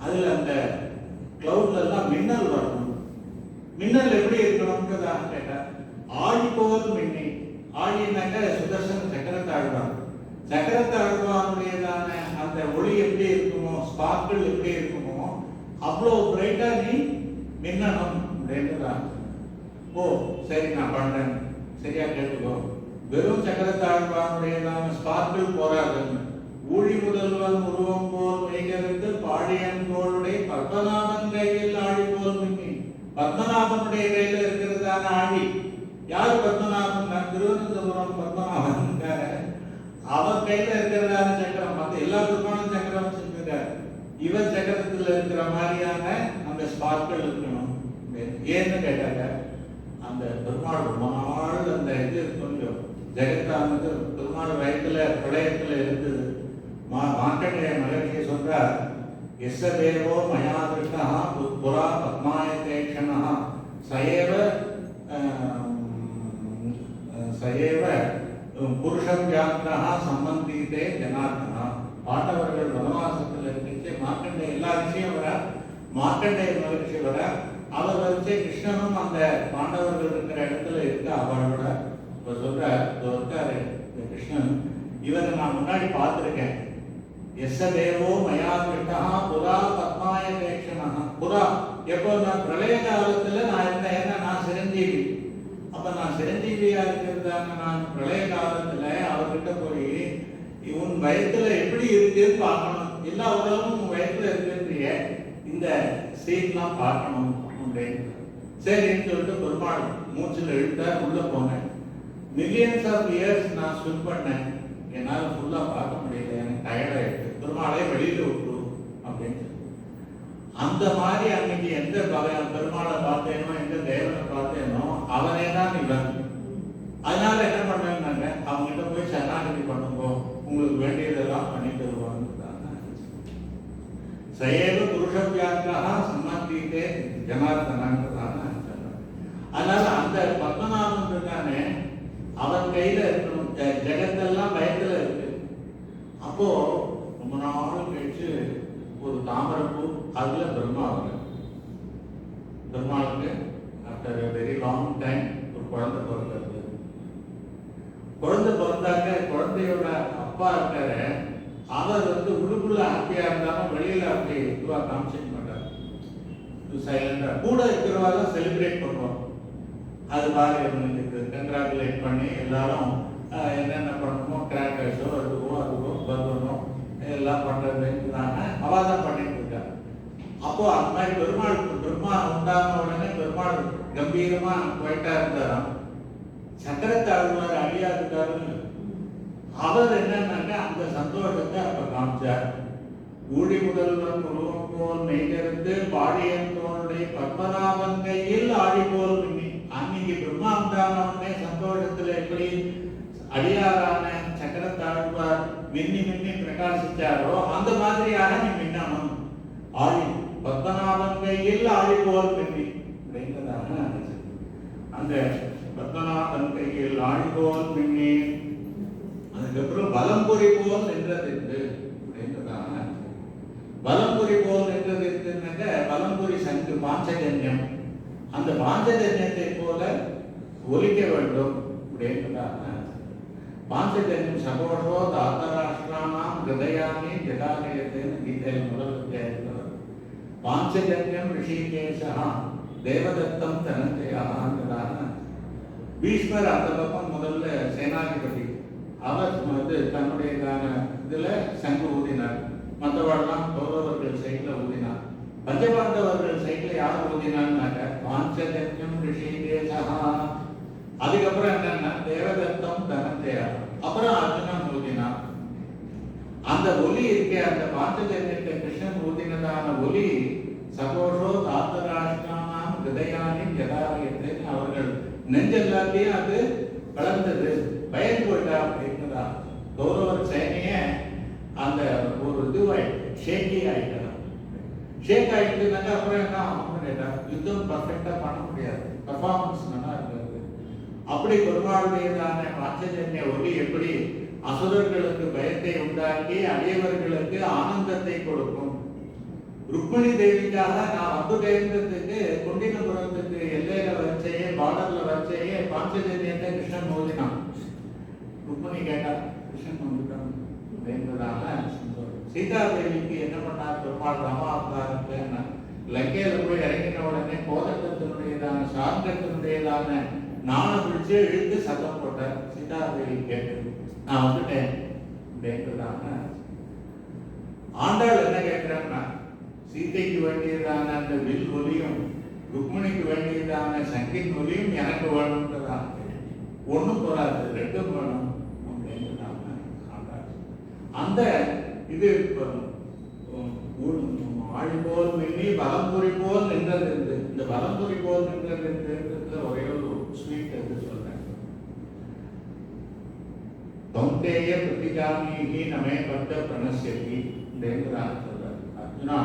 அதுல அந்த கிளவுட்ல எல்லாம் மின்னல் வரணும். மின்னல் எப்படி இருக்கணும்ன்றதாக கேட்டார். ஆடி போல் மின்னி. ஆடினாக்க சுதர்சன சக்கரத்தாழ்வான். சக்கரத்தாழ்வானுடையதான அந்த ஒளி எப்படி இருக்குமோ, ஸ்பார்க்கிள் எப்படி இருக்குமோ அவ்வளோ பிரைட்டா நீ மின்னணும் அப்படின்றதான். ஓ சரி நான் பண்றேன், சரியா கேட்டுக்கோ. வெறும் சக்கரத்தாழ்வானுடையதான ஸ்பார்க்கிள் போராதுன்னு ஊழி முதல்வன் உருவம் போல் மேய்கருத்து பாடியன் தோளுடைய பத்மநாபன் கையில் ஆடி போல் மின்னி. பத்மநாபனுடைய கையில இருக்கிறதான ஆடி. யார் பத்மநாபன்? திருவனந்தபுரம் பத்மநாபன். அவன் கையில இருக்கிறதான சக்கரம். மற்ற எல்லா பெருமானும் சக்கரம் வச்சிருக்கிறார். இவன் சக்கரத்துல இருக்கிற மாதிரியான அந்த ஸ்பார்க்கிள் இருக்கணும். ஏன்னு கேட்டாங்க, அந்த பெருமாள் ரொம்ப நாள் அந்த இது கொஞ்சம் ஜெகத்தானது பெருமாள் வயத்துல பிரளயத்துல இருந்தது. மார்க்கண்டேய மகர்ஷி சொல்றார், எஸ்ஸ தேவோ மயாதிருஷ்டா புரா பத்மாயதேக்ஷணா சயேவ புருஷம் வியாக்கிரா சம்பந்தீதே ஜனார்தனா. பாண்டவர்கள் வனவாசத்தில் இருந்துச்சு. மார்க்கண்டேய எல்லா விஷயம் வர மார்க்கண்டேய மகர்ஷி வர அவர் வச்சு கிருஷ்ணனும் அந்த பாண்டவர்கள் இருக்கிற இடத்துல இருக்க அவரோட சொல்ற இருக்காரு கிருஷ்ணன். இவரை நான் முன்னாடி பார்த்திருக்கேன். எஸ்ஸ தேவோ மயாதிருஷ்டா புரா பத்மாயதேக்ஷணா. புரா எப்போ நான் பிரளய காலத்துல நான் இருந்தேன். ஏன்னா நான் சிரஞ்சீவி. அப்ப நான் சிரஞ்சீவியா இருக்கிறதான நான் பிரளய காலத்துல அவர்கிட்ட போய் உன் வயத்துல எப்படி இருக்குன்னு பார்க்கணும். எல்லா உலகமும் உன் வயத்துல இருக்குன்றிய இந்த சீன்லாம் பார்க்கணும் அப்படின்னு. சரின்னு சொல்லிட்டு பெருமாள் மூச்சில் இழுத்தார். உள்ள போனேன். மில்லியன்ஸ் ஆஃப் இயர்ஸ் நான் ஸ்விம் பண்ணேன். என்னால் ஃபுல்லா பார்க்க முடியல, எனக்கு டயர்டாயிடுச்சு. பெருமாளே வெளியில விட்டு அப்படின்னு. அந்த மாதிரி அன்னைக்கு எந்த பெருமாளை பார்த்தேனோ, எந்த தேவனை பார்த்தேனோ அவனே தான் இவன். அதனால என்ன பண்ணாங்க, அவங்ககிட்ட போய் சரணாகதி பண்ணுங்க, உங்களுக்கு வேண்டியதெல்லாம் பண்ணி தருவாங்க. சயேவ புருஷ வியாக்கிரா சம்மந்தீதே ஜனார்தனான்றதான. அதனால அந்த பத்மநாபன் இருக்கானே அவன் கையில இருக்கணும். ஜெகத்தெல்லாம் பயத்துல இருக்கு. அப்போ ரொம்ப நாள் கழிச்சு ஒரு தாமரப்பூ, அதுல பெருமாளுக்கு ஆஃப்டர் வெரி லாங் டைம் ஒரு குழந்தை பிறந்தது. குழந்தை பிறந்தாக்க குழந்தையோட அப்பா இருக்காரு, அவர் உள்ளுக்குள்ள ஹாப்பியா இருந்தாலும் வெளியில அப்படி இதுவா காமிச்சிக்க மாட்டார். சைலண்டா கூட இருக்கிறவாதான் செலிப்ரேட் பண்ணுவோம். அது பாரு கங்க்ராச்சுலேட் பண்ணி எல்லாரும் என்னென்ன பண்ணணுமோ கிராக்கர்ஸோ அதுவோ பலூனோ எல்லாம் பண்ணுறதுக்குதான அவள் தான் பண்ணிட்டு இருக்கா. அப்போ அந்த மாதிரி பெருமாள் பிரம்மா உண்டான உடனே பெருமாள் கம்பீரமா போயிட்டா இருந்தாராம். சக்கரத்தாழ்வார் அழியா இருக்காருன்னு அவர் என்னன்னாக்க அந்த சந்தோஷத்தை அப்ப காமிச்சார். ஊழி முதல்வன் உருவம் போல் மெய்கருத்து பாடியன் தோளுடைய பத்மநாபன் கையில் ஆடி போல் மின்னி. அன்னைக்கு பிரம்மா உண்டான உடனே சந்தோஷத்துல எப்படி அடியாரான சக்கரத்தாழ்வார் மின்னி மின்னி பிரகாசிச்சாரோ அந்த மாதிரியாக நீ மின்னணும். ஆழி பத்மநாபன் கையில் ஆழி போல் மின்னி அப்படிங்கிறதாக அந்த பத்மநாபன் கையில் ஆழி போல் மின்னி. அதுக்கப்புறம் பலம்புரி போல் நின்றது அப்படின்றதாக. பலம்புரி போல் நின்றது இருக்குன்னாக்க பலம்புரி சங்கு பாஞ்சஜன்யம். அந்த பாஞ்சஜன்யத்தை போல ஒலிக்க வேண்டும் அப்படின்றதாக. பாஞ்சஜன்யம் சகோஷோ தாத்தராஷ்டிரானாம் ஹிருதயாமி ஜகாலயத்தேன்னு கீதையில் முதல் அத்தியாயத்தில் பாஞ்சஜன்யம் ரிஷிகேஷா தேவதத்தம் தனஞ்சயாங்கிறதாக. பீஷ்மர் அந்த பக்கம் முதல்ல சேனாதிபதி அவர் தன்னுடையதான இதுல சங்கு ஊதினார். மற்றவர்கள்லாம் கௌரவர்கள் சைட்ல ஊதினார். பஞ்சபாண்டவர்கள் சைட்ல யார் ஊதினான்னாக்க பாஞ்சஜன்யம் ரிஷிகேஷா. அதுக்கப்புறம் என்னன்னா தேவதத்தம் தனஞ்சயா. அப்புறம் அர்ஜுனன் ஊதினார். அந்த ஒலி இருக்கே அந்த பாஞ்சஜன்யத்தை கிருஷ்ணன் ஊதினதான ஒலி சகோஷோ தாத்தராஷ்டிரானாம் ஹிருதயானி ஜகாலயத்தேன்னு அவர்கள் நெஞ்செல்லாத்தையும் அது வளர்ந்தது. பயன் போயிட்டா அப்படிங்கிறதா. கௌரவர் சேனைய அந்த ஒரு இதுவாய் ஷேக்கி ஆயிட்டார். ஷேக் ஆயிட்டுனாக்கா அப்புறம் என்ன ஆகும் கேட்டா யுத்தம் பர்ஃபெக்டா பண்ண முடியாது. பர்ஃபார்மன்ஸ் நல்லா இருக்காது. அப்படி பெருமாளுடையதான பாஞ்சஜன்ய ஒலி எப்படி அசுரர்களுக்கு பயத்தை உண்டாக்கி அடியவர்களுக்கு ஆனந்தத்தை கொடுக்கும். ருக்மிணி தேவிக்காக நான் வந்துட்டேங்கிறதுக்கு குண்டினபுரத்துக்கு எல்லையில வச்சையே பார்டர்ல வச்சையே பாஞ்சஜன்யத்தை கிருஷ்ணன் மோதினான். ருக்மிணி கேட்டா கிருஷ்ணன் வந்துட்டான் அப்படின்றதால சீதா தேவிக்கு என்ன பண்ணார் பெருமாள் ராமாவதாரத்துல லங்கையில போய் இறங்கின உடனே கோதட்டத்தினுடையதான சார்ந்தத்தினுடையதான நாண பிடிச்சு இழுத்து சத்தம் போட்டார். சீதா தேவி கேட்டு நான் வந்துட்டேன் அப்படின்றதான. ஆண்டாள் என்ன கேட்கிறான்னா சீதைக்கு வேண்டியதான அந்த வில் ஒலியும் ருக்மிணிக்கு வேண்டியதான சங்கின் ஒலியும் எனக்கு வேணும்ன்றதான். ஒண்ணும் போராது, ரெண்டும் வேணும் அப்படின்றதான ஆண்டாள். அந்த இது ஆழி போல் மின்னி பலம்புரி போல் நின்றது. இந்த பலம்புரி போல் நின்றது ஒரே ஒரு ஸ்வீட் என்று சொல்றேன். தொந்தேய பிரதிகாமீகி நமே பக்த பிரணஸ்யதி அப்படிங்கிறாங்க சொல்றாரு. அர்ஜுனா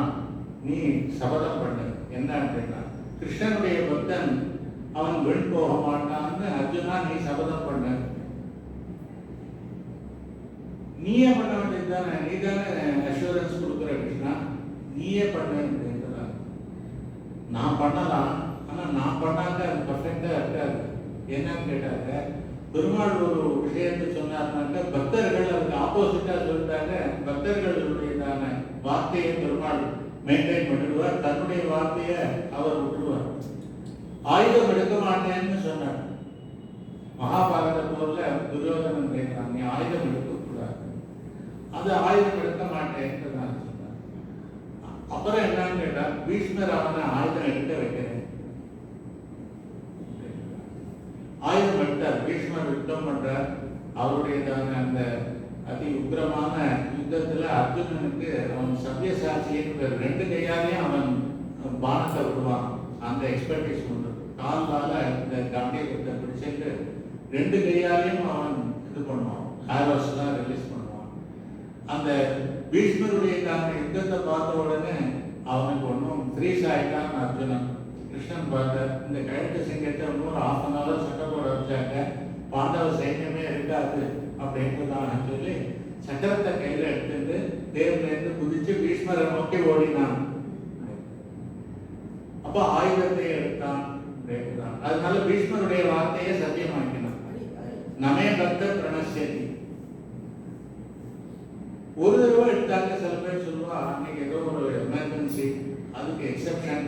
நீ சபதம் பண்ணு. என்ன அப்படின்னா கிருஷ்ணனுடைய பக்தன் அவன் வீண் போக மாட்டான்னு அர்ஜுனா நீ சபதம் பண்ணு. நீயே பண்ண வேண்டியதுதானே, நீ தானே அஷூரன்ஸ் கொடுக்குற கிருஷ்ணா, நீயே பண்ணு அப்படின்றாங்க. நான் பண்ணலாம், ஆனா நான் பண்ணாக்க அது பர்ஃபெக்டா இருக்காது. என்னன்னு கேட்டாங்க பெருமாள் ஒரு விஷயத்தை சொன்னார்னாக்க பக்தர்கள் அதுக்கு ஆப்போசிட்டா சொல்லிட்டாங்க. பக்தர்களுடையதான வார்த்தையை பெருமாள் மெயின்டைன் பண்ணிடுவார், தன்னுடைய வார்த்தையை அவர் விட்டுடுவார். ஆயுதம் எடுக்க மாட்டேன்னு சொன்னார். மகாபாரத போர்ல துரியோதனன் கேட்கிறான் நீ ஆயுதம் எடுக்க கூடாது. அது ஆயுதம் எடுக்க மாட்டேன்னு நான் சொன்னார். அப்புறம் என்னன்னு கேட்டா பீஷ்மர் அவனை ஆயுதம் எடுக்க வைக்கிறேன். ஆயுதம் எடுத்தார். பீஷ்மர் யுத்தம் பண்றார். அவருடையதான அந்த அதி உக்கிரமான யுத்தத்துல அர்ஜுனனுக்கு அவன் சத்யசாட்சியின் ரெண்டு கையாலையும் அவன் பானத்தை விடுவான். அந்த எக்ஸ்பர்டீஸ் உண்டு. காலால இந்த காண்டியத்தை பிடிச்சிட்டு ரெண்டு கையாலையும் அவன் இது பண்ணுவான், ஆரோஸ் எல்லாம் ரிலீஸ் பண்ணுவான். அந்த பீஷ்மருடைய யுத்தத்தை பார்த்த உடனே அவனுக்கு ஒன்றும் ஃப்ரீஸ் ஆயிட்டான் அர்ஜுனன். கிருஷ்ணன் பார்த்தார், இந்த கிழக்கு சிங்கத்தை இன்னொரு ½ சட்டை போட வச்சாங்க, பாண்டவ சைன்யமே இருக்காது அப்படின்றதான சொல்லி சக்கரத்தை கையில எடுத்துட்டு தேர்ல இருந்து குதிச்சு பீஷ்மரை நோக்கி ஓடினான். அப்ப ஆயுதத்தை எடுத்தான். அதனால பீஷ்மருடைய வார்த்தையை சத்தியமாக்கினான். நமே பக்த பிரணஸ்யதி. ஒரு தடவை எடுத்தாங்க. சில பேர் சொல்லுவா அன்னைக்கு ஏதோ ஒரு எமர்ஜென்சி, அதுக்கு எக்ஸெப்ஷன்,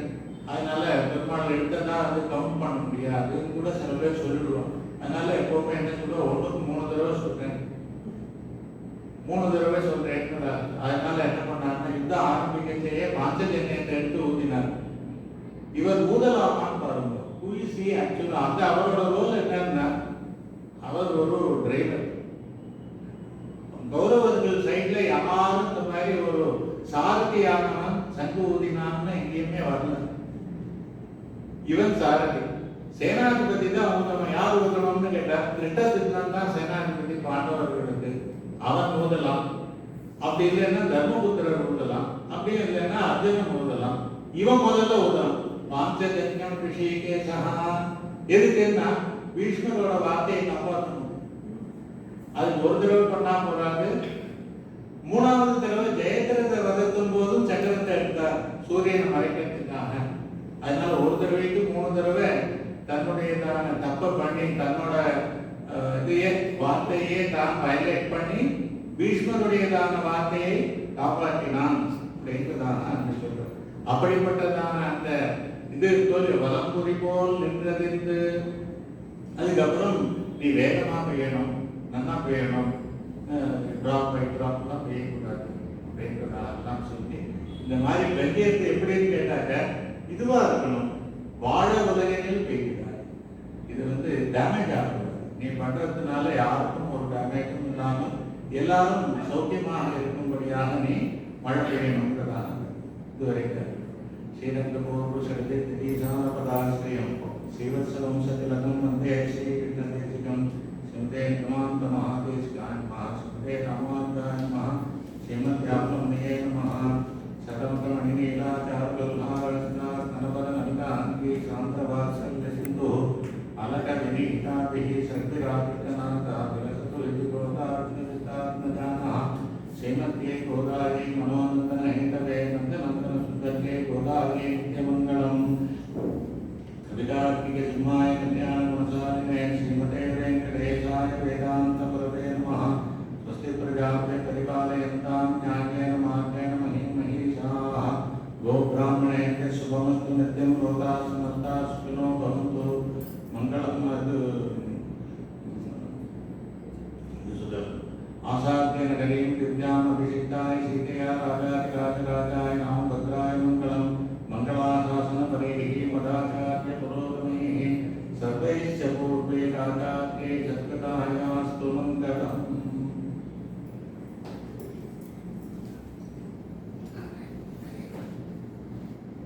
அதனால பெருமாள் எடுத்ததா அது கவுண்ட் பண்ண முடியாதுன்னு கூட சில பேர் சொல்லிடுவாங்க. அதனால எப்பவுமே என்ன சொல்ல, ஒன்றுக்கு 3 தடவை சொல்றேன், 3 தடவை சொல்றேன். அதனால என்ன பண்ணாருன்னா, யுத்தம் ஆரம்பிக்கச்சேயே பாஞ்சஜன்யத்தை எடுத்து ஊதினார். இவர் ஊதலாமான்னு பாருங்க. குயிசி ஆக்சுவலா அந்த அவரோட ரோல் என்னன்னா, அவர் ஒரு டிரைவர். கௌரவர்கள் சைட்ல யாரும் இந்த மாதிரி ஒரு சாரதியானவன் சங்கு ஊதினான்னு எங்கேயுமே வரல. இவன் சாரதி. சேனாதிபதி தான் ஊதணும். யார் ஊதணும்னு கேட்டா, கிருஷ்ணன் தான் சேனாதிபதி பாண்டவர்களுக்கு. அவன் ஊதலாம். அப்படி இல்லைன்னா தர்மபுத்திரர் ஊதலாம். அப்படி இல்லைன்னா அர்ஜுனன் ஊதலாம். இவன் முதல்ல ஊதலாம். பாஞ்சஜன்யம் ரிஷிகேசா. எதுக்குன்னா பீஷ்மரோட வார்த்தையை காப்பாற்றணும். அது ஒரு தடவை பண்ணா போறாங்க. 3வது தடவை ஜெயத்ரத வதத்தின் போதும் சக்கரத்தை எடுத்தார் சூரியனை மறைக்கிறதுக்காக. அதனால ஒரு தடவைக்கு 3 தடவை தன்னுடைய தப்ப பண்ணி தன்னோட இதையே வார்த்தையே தான் வயலேட் பண்ணி பீஷ்மருடையதான வார்த்தையை காப்பாற்றினான் அப்படின்றதான சொல்ற. அப்படிப்பட்டதான அந்த இது வலம்புரி போல் நின்றதிருந்து அதுக்கப்புறம் நீ வேகமா பெய்யணும், நல்லா பெய்யணும், டிராப் பை டிராப்லாம் பெய்யக்கூடாது அப்படின்றதெல்லாம் சொல்லி இந்த மாதிரி வெள்ளியத்தை எப்படின்னு கேட்டாக்க இதுவா இருக்கணும். வாழ உலகினில் பெய்கிறார். இது டேமேஜ் ஆகக்கூடாது. நீ பண்றதுனால யாருக்கும் ஒரு டேமேஜும் இல்லாமல் எல்லாரும் சௌக்கியமாக இருக்கும்படியாக நீ மழை பெய்யணுங்கிறதான இதுவரைக்கும் ஸ்ரீரங்கபூர்வ சடிதீசான பதாசிரியம் ஸ்ரீவத்சவம்சதிலகம் வந்தே ஸ்ரீகிருஷ்ணதேசிகம் ஸ்ரீமதே நிகமாந்த மகாதேசிகாய நமः ஸ்ரீமதே ராமானுஜாய நமः ஸ்ரீமத்யாப்தமணியே நமः சதமகமணிநீலாச்சார்கல்ஹாரஸ்நானபரநலிகாங்கி சாந்தவாத்சல்ய சிந்து அலகவினீதாபிः சக்திராதித்தநாதா விலசது லிதிகோதாத்மஜானः ஸ்ரீமத்யே கோதாயை மனோநந்தன ஹேதவே நந்தநந்தன சுந்தர்யே கோதாயை நித்யமங்கலம். கவிதார்க்கிக சிம்மாய கல்யாண குணசாலினே ஸ்ரீமதே வெங்கடேசாய வேதாந்த குரவே நமः. ஸ்வஸ்தி பிரஜாப்ய பரிபாலயந்தாம் ஞானேன மார்கேண மஹீம் மஹீஷாः. கோப்ராஹ்மணேभ्य शुभमस्तु नित्यं लोकाः समस्ताः सुखिनो भवन्तु. मङ्गलम् आसाद्य नगरीं दिव्याम् अभिषिक्ताय सीतया राजाधिराजराजाय नाम भद्राय मङ्गलम्. मङ्गलाशासन परिः मदाचार्य